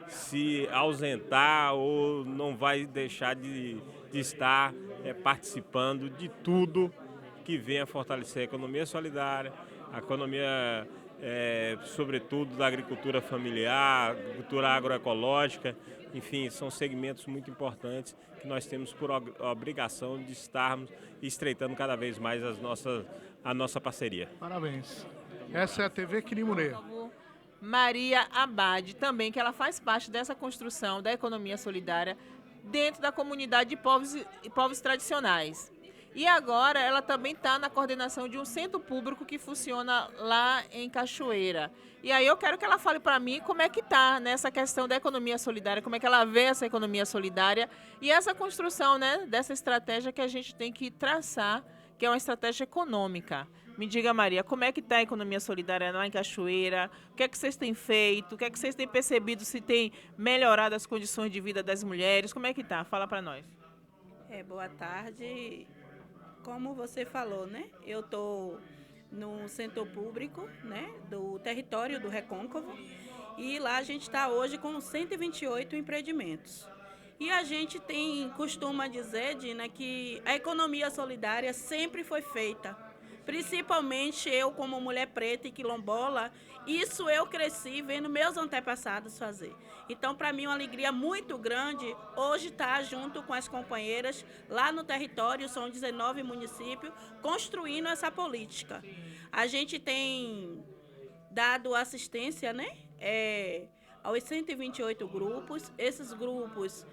S21: se ausentar ou não vai deixar de estar participando de tudo que venha fortalecer a economia solidária, a economia, sobretudo, da agricultura familiar, agricultura agroecológica, enfim, são segmentos muito importantes que nós temos por obrigação de estarmos estreitando cada vez mais a nossa parceria.
S3: Parabéns. Essa é a TV Quirimurê.
S2: Maria Abad, também, que ela faz parte dessa construção da economia solidária dentro da comunidade de povos tradicionais. E agora ela também está na coordenação de um centro público que funciona lá em Cachoeira. E aí eu quero que ela fale para mim como é que está nessa questão da economia solidária, como é que ela vê essa economia solidária e essa construção, né, dessa estratégia que a gente tem que traçar, que é uma estratégia econômica. Me diga, Maria, como é que está a economia solidária lá em Cachoeira? O que é que vocês têm feito? O que é que vocês têm percebido, se tem melhorado as condições de vida das mulheres? Como é que está? Fala para nós.
S22: Boa tarde. Como você falou, né? Eu estou no centro público, né, do território do Recôncavo, e lá a gente está hoje com 128 empreendimentos. E a gente costuma dizer, Dina, que a economia solidária sempre foi feita. Principalmente eu, como mulher preta e quilombola, isso eu cresci vendo meus antepassados fazer. Então, para mim, é uma alegria muito grande hoje estar junto com as companheiras lá no território, são 19 municípios, construindo essa política. A gente tem dado assistência, né, aos 128 grupos. Esses grupos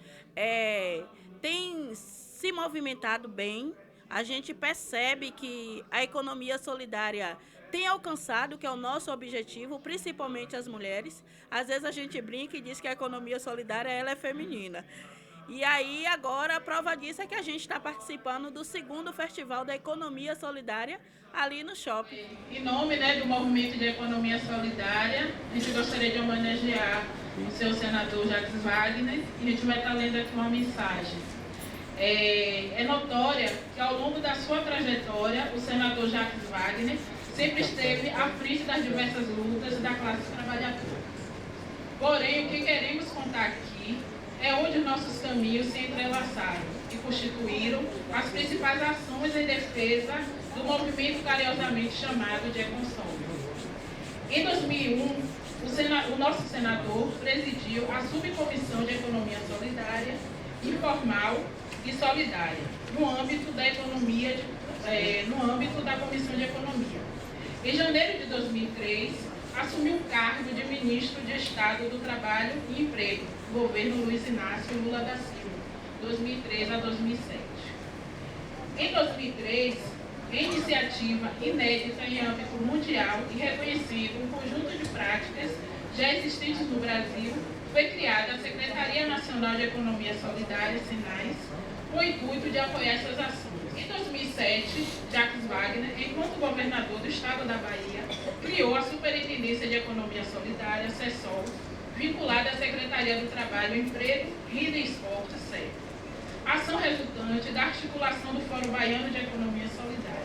S22: têm se movimentado bem. A gente percebe que a economia solidária tem alcançado, que é o nosso objetivo, principalmente as mulheres. Às vezes a gente brinca e diz que a economia solidária ela é feminina. E aí agora a prova disso é que a gente está participando do 2º Festival da Economia Solidária ali no shopping.
S12: Em nome, né, do Movimento de Economia Solidária, a gente gostaria de homenagear o seu senador Jacques Wagner e a gente vai estar lendo aqui uma mensagem. É notória que ao longo da sua trajetória, o senador Jacques Wagner sempre esteve à frente das diversas lutas da classe trabalhadora. Porém, o que queremos contar aqui é onde nossos caminhos se entrelaçaram e constituíram as principais ações em defesa do movimento carinhosamente chamado de Econsol. Em 2001, o nosso senador presidiu a Subcomissão de Economia Solidária, Informal e Solidária, no âmbito da Comissão de Economia. Em janeiro de 2003, assumiu o cargo de Ministro de Estado do Trabalho e Emprego, governo Luiz Inácio Lula da Silva, 2003 a 2007. Em 2003, em iniciativa inédita em âmbito mundial e reconhecendo um conjunto de práticas já existentes no Brasil, foi criada a Secretaria Nacional de Economia Solidária, SENAES, com o intuito de apoiar essas ações. Em 2007, Jacques Wagner, enquanto governador do estado da Bahia, criou a Superintendência de Economia Solidária, SESOL, vinculada à Secretaria do Trabalho, Emprego, Renda e Esporte, SEC. Ação resultante da articulação do Fórum Baiano de Economia Solidária,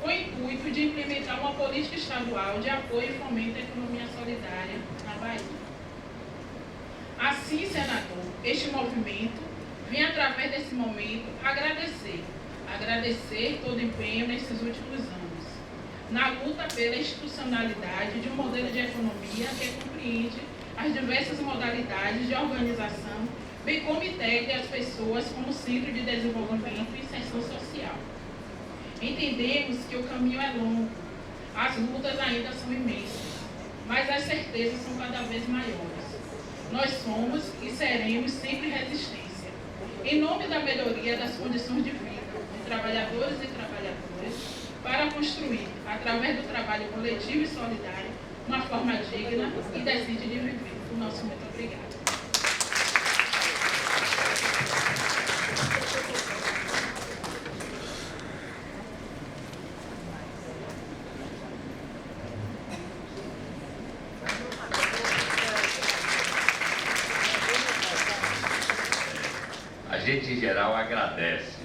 S12: com o intuito de implementar uma política estadual de apoio e fomento à economia solidária na Bahia. Assim, senador, este movimento vem, através desse momento, agradecer todo o empenho nesses últimos anos, na luta pela institucionalidade de um modelo de economia que compreende as diversas modalidades de organização, bem como integre as pessoas como centro de desenvolvimento e inserção social. Entendemos que o caminho é longo, as lutas ainda são imensas, mas as certezas são cada vez maiores. Nós somos e seremos sempre resistência, em nome da melhoria das condições de vida de trabalhadores e trabalhadoras, para construir, através do trabalho coletivo e solidário, uma forma digna e decente de viver. O nosso muito obrigado.
S10: A gente, em geral, agradece.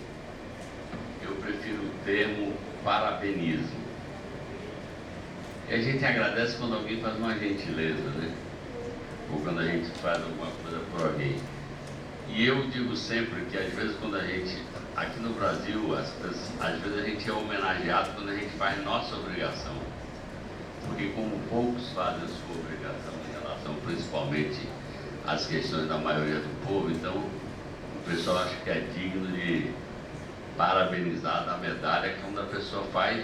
S10: Eu prefiro o termo parabenizo. E a gente agradece quando alguém faz uma gentileza, né? Ou quando a gente faz alguma coisa por alguém. E eu digo sempre que, às vezes, quando a gente, aqui no Brasil, às vezes a gente é homenageado quando a gente faz nossa obrigação. Porque como poucos fazem a sua obrigação em relação, principalmente, às questões da maioria do povo, então o pessoal acha que é digno de parabenizar da medalha, que é quando a pessoa faz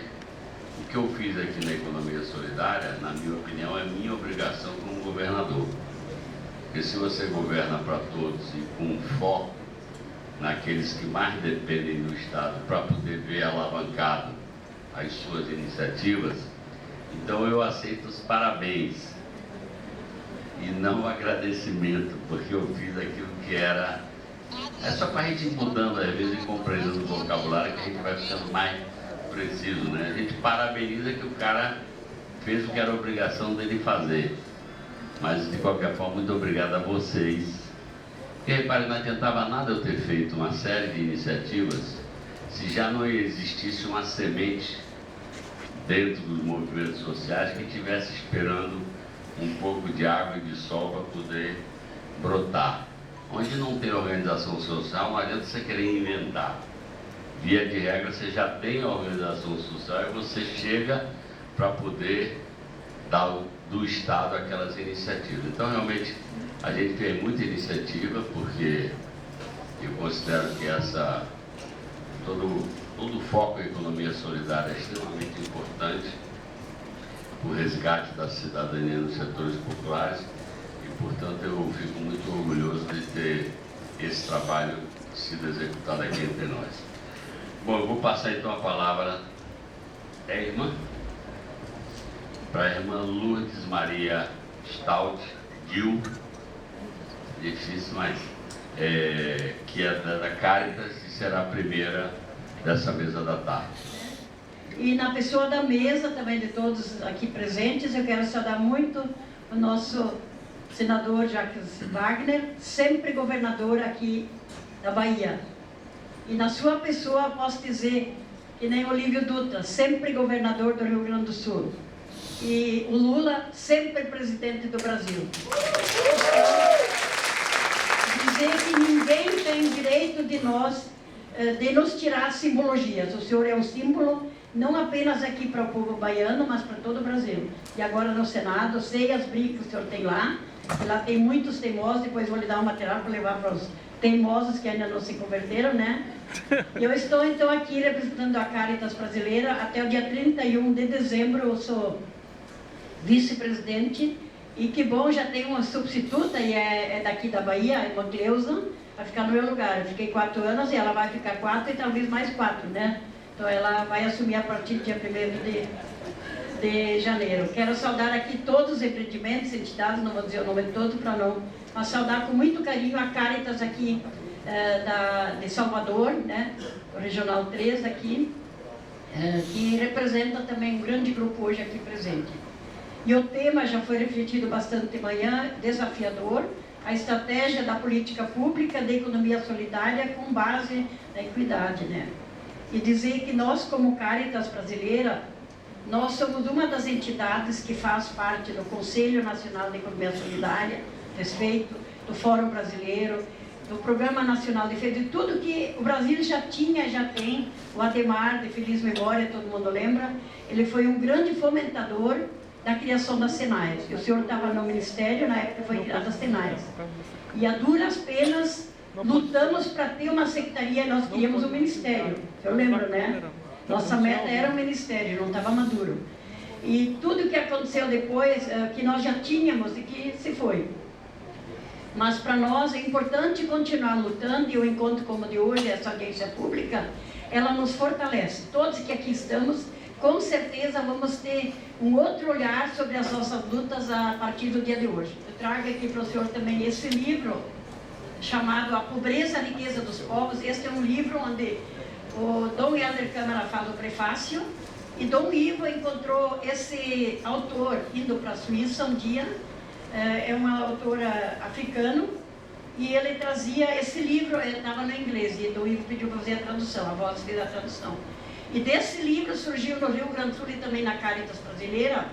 S10: o que eu fiz aqui na Economia Solidária, na minha opinião, é minha obrigação como governador. Porque se você governa para todos e com foco naqueles que mais dependem do Estado para poder ver alavancado as suas iniciativas, então eu aceito os parabéns e não o agradecimento, porque eu fiz aquilo que era... É só para a gente ir mudando, às vezes, e compreendendo o vocabulário, que a gente vai ficando mais preciso, né? A gente parabeniza que o cara fez o que era obrigação dele fazer. Mas, de qualquer forma, muito obrigado a vocês. Porque, repare, não adiantava nada eu ter feito uma série de iniciativas se já não existisse uma semente dentro dos movimentos sociais que estivesse esperando um pouco de água e de sol para poder brotar. Onde não tem organização social, não adianta você querer inventar. Via de regra, você já tem a organização social e você chega para poder dar do Estado aquelas iniciativas. Então, realmente, a gente fez muita iniciativa, porque eu considero que todo o foco em economia solidária é extremamente importante, o resgate da cidadania nos setores populares, e, portanto, eu fico muito orgulhoso de ter esse trabalho sido executado aqui entre nós. Bom, eu vou passar então a palavra à irmã, para a irmã Lourdes Maria Stout Gil, difícil, mas que é da Caritas e será a primeira dessa mesa da tarde.
S1: E na pessoa da mesa, também de todos aqui presentes, eu quero saudar muito o nosso senador Jacques Wagner, sempre governador aqui da Bahia. E na sua pessoa posso dizer que que nem Olívio Dutra, sempre governador do Rio Grande do Sul. E o Lula, sempre presidente do Brasil. Dizer que ninguém tem direito de nos tirar simbologias. O senhor é um símbolo, não apenas aqui para o povo baiano, mas para todo o Brasil. E agora no Senado, sei as brigas que o senhor tem lá, que lá tem muitos teimosos, depois vou lhe dar um material para levar para os teimosos que ainda não se converteram, né? Eu estou então aqui representando a Caritas Brasileira. Até o dia 31 de dezembro eu sou vice-presidente, e que bom, já tem uma substituta, e é daqui da Bahia, é uma Cleusa, vai ficar no meu lugar. Eu fiquei 4 anos e ela vai ficar 4 e talvez mais 4, né? Então ela vai assumir a partir do dia 1º de janeiro. Quero saudar aqui todos os empreendimentos, entidades, não vou dizer o nome de todos para não, mas saudar com muito carinho a Caritas aqui de Salvador, né? O Regional 3 aqui, que representa também um grande grupo hoje aqui presente. E o tema já foi refletido bastante de manhã, desafiador, a estratégia da política pública de economia solidária com base na equidade, né? E dizer que nós, como Caritas Brasileira, nós somos uma das entidades que faz parte do Conselho Nacional de Economia Solidária, respeito do Fórum Brasileiro, do Programa Nacional de Defesa, de tudo que o Brasil já tinha, já tem. O Ademar, de feliz memória, todo mundo lembra, ele foi um grande fomentador da criação da Senais. O senhor estava no Ministério, na época foi criada a Senais. E a duras penas lutamos para ter uma secretaria, nós queríamos um ministério. Eu lembro, né? Nossa meta era um ministério, não estava maduro. E tudo que aconteceu depois, que nós já tínhamos e que se foi. Mas para nós é importante continuar lutando, e o encontro como o de hoje, essa audiência pública, ela nos fortalece. Todos que aqui estamos, com certeza vamos ter um outro olhar sobre as nossas lutas a partir do dia de hoje. Eu trago aqui para o senhor também esse livro, chamado A Pobreza e a Riqueza dos Povos. Este é um livro onde o Dom Helder Câmara faz o prefácio, e Dom Ivo encontrou esse autor indo para a Suíça um dia, é uma autora africano, e ele trazia esse livro, ele estava no inglês, e Dom Ivo pediu para fazer a tradução, a voz fez a tradução. E desse livro surgiu no Rio Grande do Sul e também na Caritas Brasileira,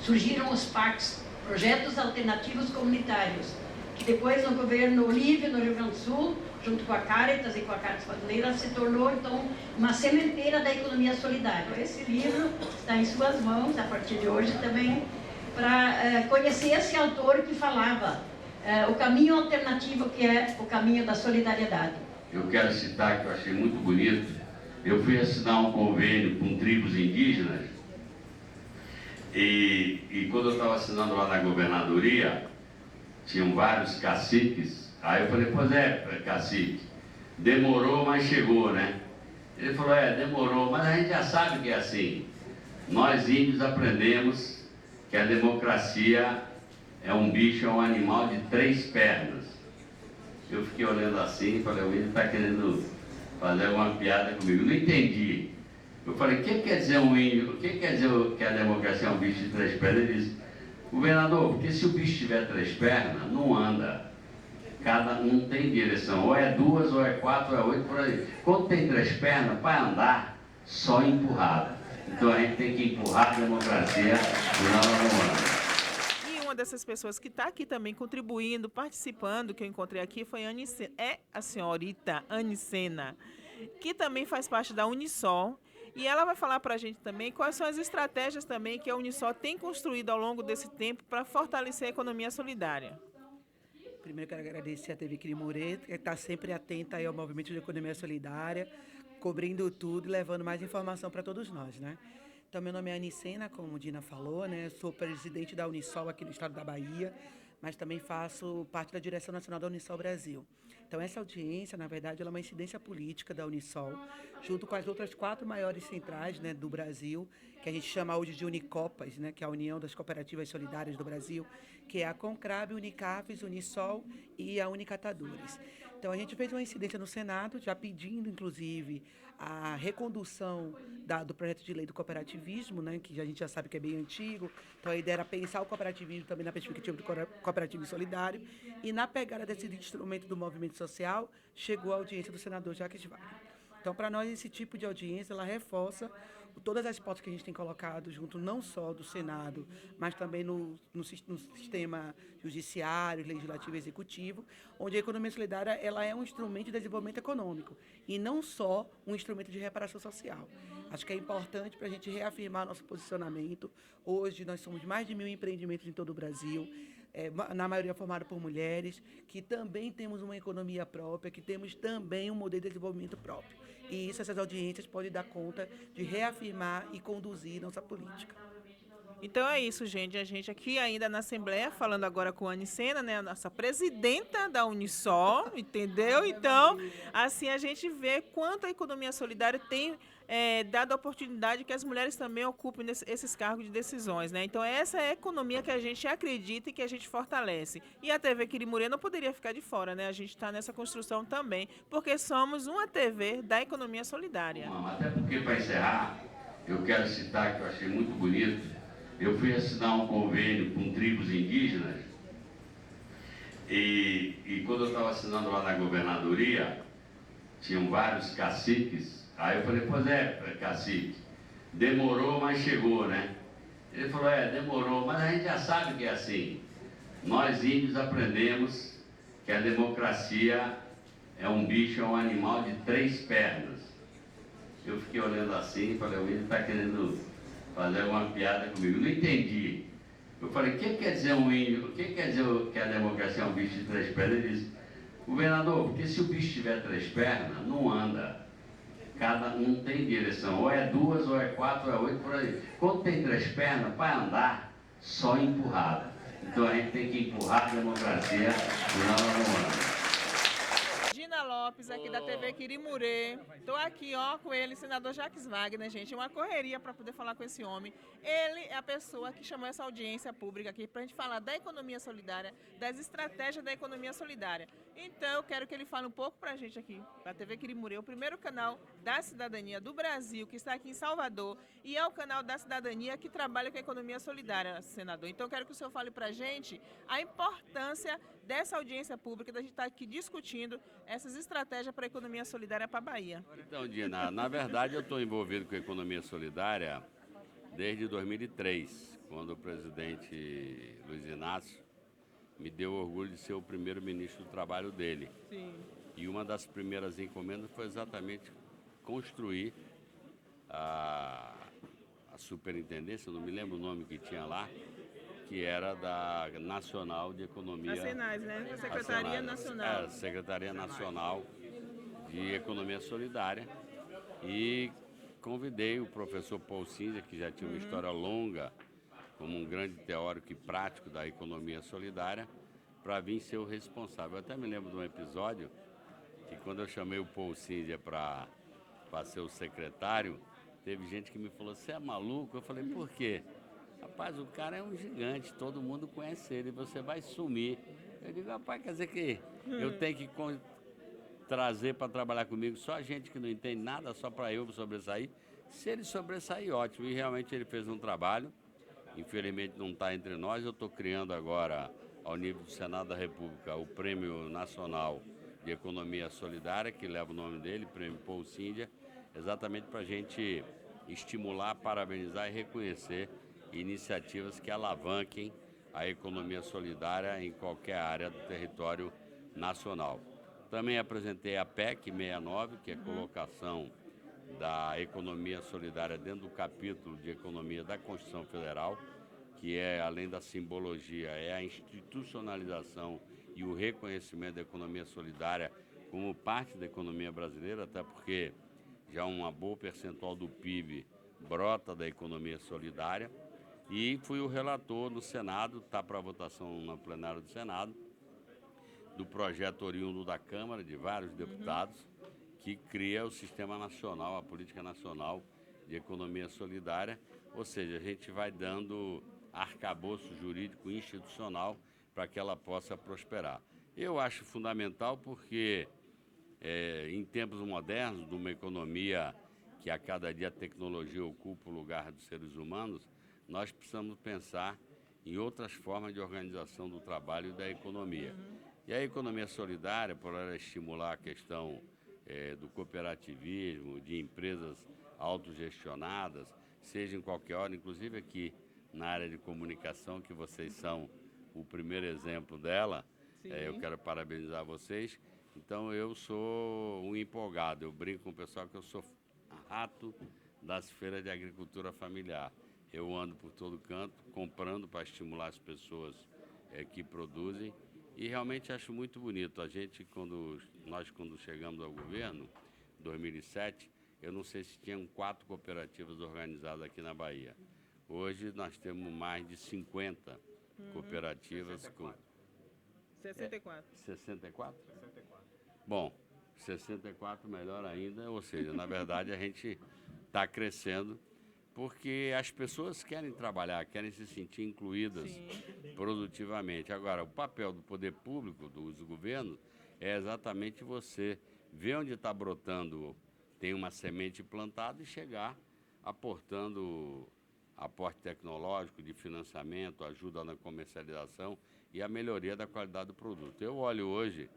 S1: surgiram os PACs, Projetos Alternativos Comunitários, que depois no governo Olívio, no Rio Grande do Sul, junto com a Caritas e com a Caritas Brasileira, se tornou então uma sementeira da economia solidária. Esse livro está em suas mãos, a partir de hoje também, para conhecer esse autor que falava o caminho alternativo, que é o caminho da solidariedade.
S10: Eu quero citar, que eu achei muito bonito, eu fui assinar um convênio com tribos indígenas, e quando eu estava assinando lá na governadoria, tinham vários caciques. Aí eu falei, pois é, cacique, demorou, mas chegou, né? Ele falou, demorou, mas a gente já sabe que é assim. Nós índios aprendemos que a democracia é um bicho, é um animal de 3 pernas. Eu fiquei olhando assim e falei, o índio está querendo fazer alguma piada comigo. Não entendi. Eu falei, o que quer dizer um índio? O que quer dizer que a democracia é um bicho de 3 pernas? Ele disse, governador, porque se o bicho tiver 3 pernas, não anda. Cada um tem direção, ou é 2, ou é 4, ou é 8, por aí. Quando tem 3 pernas, para andar, só empurrado. Então a gente tem que empurrar a democracia, senão ela não anda.
S2: E uma dessas pessoas que está aqui também contribuindo, participando, que eu encontrei aqui, foi a Anicena, a senhorita Anicena, que também faz parte da Unisol. E ela vai falar para a gente também quais são as estratégias também que a Unisol tem construído ao longo desse tempo para fortalecer a economia solidária.
S4: Primeiro, quero agradecer a TV Quirimurê, que está sempre atenta aí ao movimento de economia solidária, cobrindo tudo e levando mais informação para todos nós, né? Então, meu nome é Anicena, como o Dina falou, né? Sou presidente da Unisol aqui no estado da Bahia, mas também faço parte da direção nacional da Unisol Brasil. Então, essa audiência, na verdade, ela é uma incidência política da Unisol, junto com as outras 4 maiores centrais, né, do Brasil, que a gente chama hoje de Unicopas, né, que é a União das Cooperativas Solidárias do Brasil, que é a Concrab, Unicafes, Unisol e a Unicatadores. Então, a gente fez uma incidência no Senado, já pedindo, inclusive, a recondução do projeto de lei do cooperativismo, né, que a gente já sabe que é bem antigo. Então, a ideia era pensar o cooperativismo também na perspectiva do cooperativismo solidário. E na pegada desse instrumento do movimento social, chegou a audiência do senador Jacques Wagner. Então, para nós, esse tipo de audiência, ela reforça todas as pautas que a gente tem colocado junto, não só do Senado, mas também no sistema judiciário, legislativo e executivo, onde a economia solidária ela é um instrumento de desenvolvimento econômico e não só um instrumento de reparação social. Acho que é importante para a gente reafirmar nosso posicionamento. Hoje, nós somos mais de 1.000 empreendimentos em todo o Brasil, na maioria formado por mulheres, que também temos uma economia própria, que temos também um modelo de desenvolvimento próprio. E isso, essas audiências podem dar conta de reafirmar e conduzir nossa política.
S2: Então é isso, gente. A gente aqui ainda na Assembleia, falando agora com a Anicena, né, a nossa presidenta da Unisol, entendeu? Então, assim, a gente vê quanto a economia solidária tem dado a oportunidade que as mulheres também ocupem esses cargos de decisões, né? Então, essa é a economia que a gente acredita e que a gente fortalece. E a TV Quirimurê não poderia ficar de fora, né? A gente está nessa construção também, porque somos uma TV da economia solidária.
S10: Até porque, para encerrar, eu quero citar que eu achei muito bonito. Eu fui assinar um convênio com tribos indígenas e quando eu estava assinando lá na governadoria, tinham vários caciques. Aí eu falei, pois cacique, demorou, mas chegou, né? Ele falou, demorou, mas a gente já sabe que é assim. Nós índios aprendemos que a democracia é um bicho, é um animal de 3 pernas. Eu fiquei olhando assim e falei, o índio está querendo fazer uma piada comigo. Não entendi. Eu falei, o que quer dizer um índio? O que quer dizer que a democracia é um bicho de 3 pernas? Ele disse, governador, porque se o bicho tiver 3 pernas, não anda. Cada um tem direção. Ou é 2, ou é 4, ou é 8, por aí. Quando tem 3 pernas, para andar, só empurrada. Então a gente tem que empurrar a democracia, senão ela não anda.
S2: Dina Lopes, aqui da TV Quirimurê. Estou aqui, ó, com ele, senador Jacques Wagner, gente. É uma correria para poder falar com esse homem. Ele é a pessoa que chamou essa audiência pública aqui para a gente falar da economia solidária, das estratégias da economia solidária. Então, eu quero que ele fale um pouco para a gente aqui, da TV Quirimurê, o primeiro canal da cidadania do Brasil, que está aqui em Salvador, e é o canal da cidadania que trabalha com a economia solidária, senador. Então, eu quero que o senhor fale para a gente a importância dessa audiência pública, da gente estar aqui discutindo essas estratégias para a economia solidária para a Bahia.
S10: Então, Dina, na verdade eu estou envolvido com a economia solidária desde 2003, quando o presidente Luiz Inácio me deu o orgulho de ser o primeiro ministro do trabalho dele.
S2: Sim.
S10: E uma das primeiras encomendas foi exatamente construir a superintendência, não me lembro o nome que tinha lá, que era da Nacional de Economia.
S2: A Senais, né? A Secretaria Nacional.
S10: A Secretaria Nacional de Economia Solidária. E convidei o professor Paul Cíndia, que já tinha uma história longa como um grande teórico e prático da economia solidária, para vir ser o responsável. Eu até me lembro de um episódio que quando eu chamei o Paul Cíndia para ser o secretário, teve gente que me falou, você é maluco? Eu falei, por quê? Rapaz, o cara é um gigante, todo mundo conhece ele, você vai sumir. Eu digo, rapaz, quer dizer que eu tenho que trazer para trabalhar comigo só gente que não entende nada, só para eu sobressair? Se ele sobressair, ótimo. E realmente ele fez um trabalho, infelizmente não está entre nós. Eu estou criando agora, ao nível do Senado da República, o Prêmio Nacional de Economia Solidária, que leva o nome dele, Prêmio Paul Cíndia, exatamente para a gente estimular, parabenizar e reconhecer iniciativas que alavanquem a economia solidária em qualquer área do território nacional. Também apresentei a PEC 69, que é a colocação da economia solidária dentro do capítulo de economia da Constituição Federal, que é, além da simbologia, é a institucionalização e o reconhecimento da economia solidária como parte da economia brasileira, até porque já uma boa percentual do PIB brota da economia solidária. E fui o relator no Senado, está para votação no plenário do Senado, do projeto oriundo da Câmara, de vários deputados, que cria o Sistema Nacional, a Política Nacional de Economia Solidária, ou seja, a gente vai dando arcabouço jurídico institucional para que ela possa prosperar. Eu acho fundamental porque, em tempos modernos, de uma economia que a cada dia a tecnologia ocupa o lugar dos seres humanos, nós precisamos pensar em outras formas de organização do trabalho e da economia. E a economia solidária, por ela estimular a questão do cooperativismo, de empresas autogestionadas, seja em qualquer hora, inclusive aqui na área de comunicação, que vocês são o primeiro exemplo dela. Eu quero parabenizar vocês. Então, eu sou um empolgado, eu brinco com o pessoal que eu sou rato das feiras de agricultura familiar. Eu ando por todo canto, comprando para estimular as pessoas que produzem, e realmente acho muito bonito. A gente, quando chegamos ao governo, em 2007, eu não sei se tinham 4 cooperativas organizadas aqui na Bahia. Hoje nós temos mais de 50 cooperativas
S2: 64.
S10: com...
S2: 64.
S10: 64? 64. Bom, 64 melhor ainda, ou seja, na verdade a gente está crescendo porque as pessoas querem trabalhar, querem se sentir incluídas produtivamente. Agora, o papel do poder público, dos governos, é exatamente você ver onde está brotando, tem uma semente plantada e chegar aportando aporte tecnológico, de financiamento, ajuda na comercialização e a melhoria da qualidade do produto. Eu olho hoje,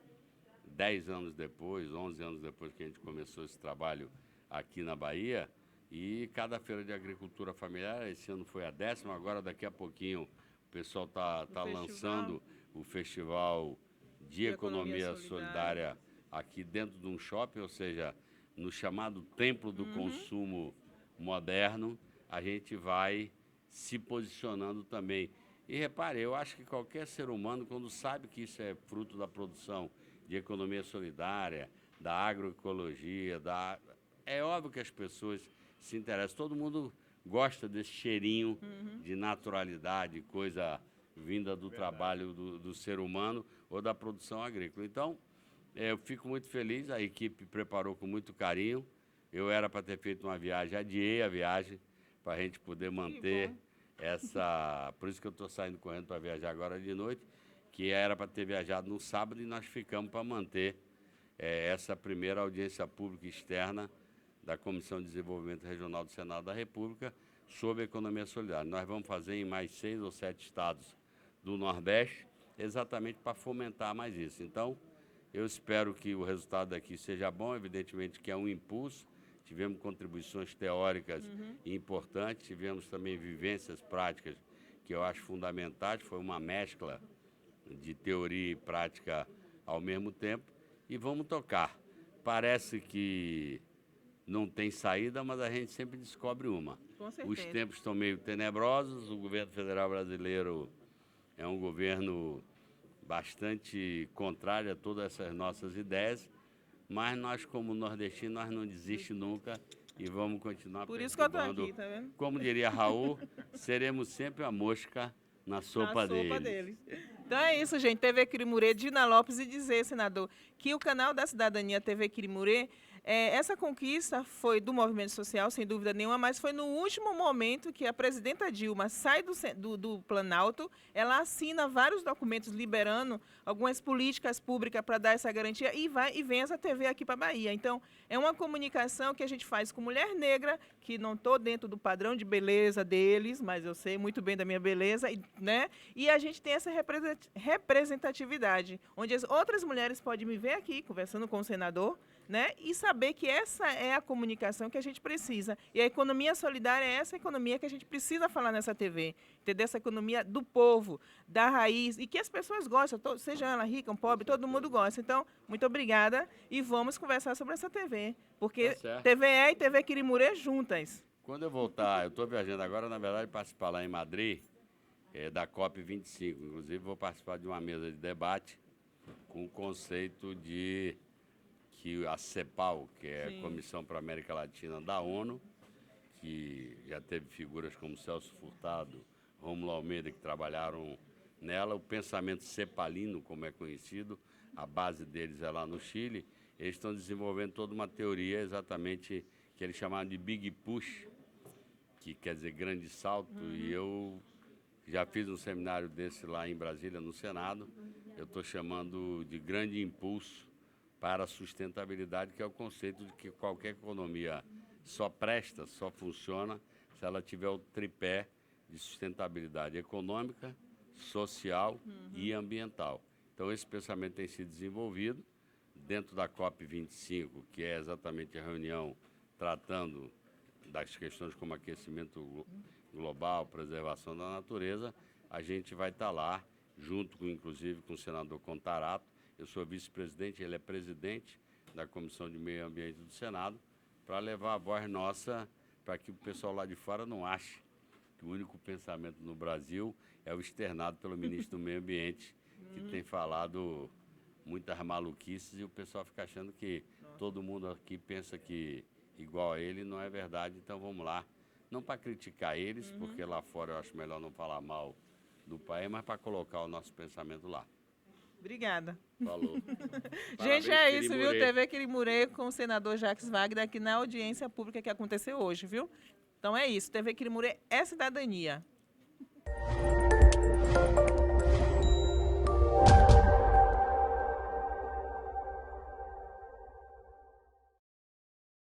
S10: 10 anos depois, 11 anos depois que a gente começou esse trabalho aqui na Bahia, e cada feira de agricultura familiar, esse ano foi a 10ª, agora daqui a pouquinho o pessoal está lançando o Festival de Economia Solidária aqui dentro de um shopping, ou seja, no chamado Templo do Consumo Moderno, a gente vai se posicionando também. E repare, eu acho que qualquer ser humano, quando sabe que isso é fruto da produção de economia solidária, da agroecologia, é óbvio que as pessoas se interessam. Todo mundo gosta desse cheirinho de naturalidade, coisa vinda do trabalho do ser humano ou da produção agrícola. Então, eu fico muito feliz, a equipe preparou com muito carinho. Eu era para ter feito uma viagem, adiei a viagem para a gente poder manter essa... Por isso que eu estou saindo correndo para viajar agora de noite, que era para ter viajado no sábado, e nós ficamos para manter essa primeira audiência pública externa da Comissão de Desenvolvimento Regional do Senado da República sobre a economia solidária. Nós vamos fazer em mais 6 ou 7 estados do Nordeste, exatamente para fomentar mais isso. Então, eu espero que o resultado daqui seja bom, evidentemente que é um impulso. Tivemos contribuições teóricas importantes, tivemos também vivências práticas que eu acho fundamentais, foi uma mescla de teoria e prática ao mesmo tempo, e vamos tocar. Parece que não tem saída, mas a gente sempre descobre uma.
S2: Com certeza.
S10: Os tempos estão meio tenebrosos, o governo federal brasileiro é um governo bastante contrário a todas essas nossas ideias, mas nós, como nordestinos, nós não desistimos nunca e vamos continuar.
S2: Por isso que eu estou aqui, tá vendo?
S10: Como diria Raul, seremos sempre a mosca na sopa deles.
S2: Então é isso, gente. TV Quirimurê, Dina Lopes, e dizer, senador, que o canal da Cidadania TV Quirimurê, essa conquista foi do movimento social, sem dúvida nenhuma, mas foi no último momento que a presidenta Dilma sai do Planalto, ela assina vários documentos liberando algumas políticas públicas para dar essa garantia e vem essa TV aqui para a Bahia. Então, é uma comunicação que a gente faz com mulher negra, que não estou dentro do padrão de beleza deles, mas eu sei muito bem da minha beleza, né? E a gente tem essa representatividade, onde as outras mulheres podem me ver aqui, conversando com o senador, né? E saber que essa é a comunicação que a gente precisa. E a economia solidária é essa economia que a gente precisa falar nessa TV. Entendeu? Essa economia do povo, da raiz, e que as pessoas gostam, seja ela rica, pobre, todo mundo gosta. Então, muito obrigada e vamos conversar sobre essa TV. Porque TVE e TV Quirimurê juntas.
S10: Quando eu voltar, eu estou viajando agora, na verdade, participar lá em Madrid, da COP25. Inclusive, vou participar de uma mesa de debate com o conceito de que a CEPAL, que é a Comissão para a América Latina da ONU, que já teve figuras como Celso Furtado, Rômulo Almeida, que trabalharam nela, o pensamento cepalino, como é conhecido, a base deles é lá no Chile, eles estão desenvolvendo toda uma teoria exatamente que eles chamaram de Big Push, que quer dizer grande salto, e eu já fiz um seminário desse lá em Brasília, no Senado, eu estou chamando de grande impulso para a sustentabilidade, que é o conceito de que qualquer economia só presta, só funciona, se ela tiver o tripé de sustentabilidade econômica, social e ambiental. Então, esse pensamento tem sido desenvolvido dentro da COP25, que é exatamente a reunião tratando das questões como aquecimento global, preservação da natureza, a gente vai estar lá, junto com, inclusive, com o senador Contarato. Eu sou vice-presidente, ele é presidente da Comissão de Meio Ambiente do Senado, para levar a voz nossa para que o pessoal lá de fora não ache que o único pensamento no Brasil é o externado pelo ministro do Meio Ambiente, que tem falado muitas maluquices e o pessoal fica achando que todo mundo aqui pensa que igual a ele, não é verdade. Então vamos lá, não para criticar eles, porque lá fora eu acho melhor não falar mal do país, mas para colocar o nosso pensamento lá.
S2: Obrigada.
S10: Falou.
S2: Gente, é isso, viu? TV Quirimurê com o senador Jacques Wagner aqui na audiência pública que aconteceu hoje, viu? Então é isso, TV Quirimurê é cidadania.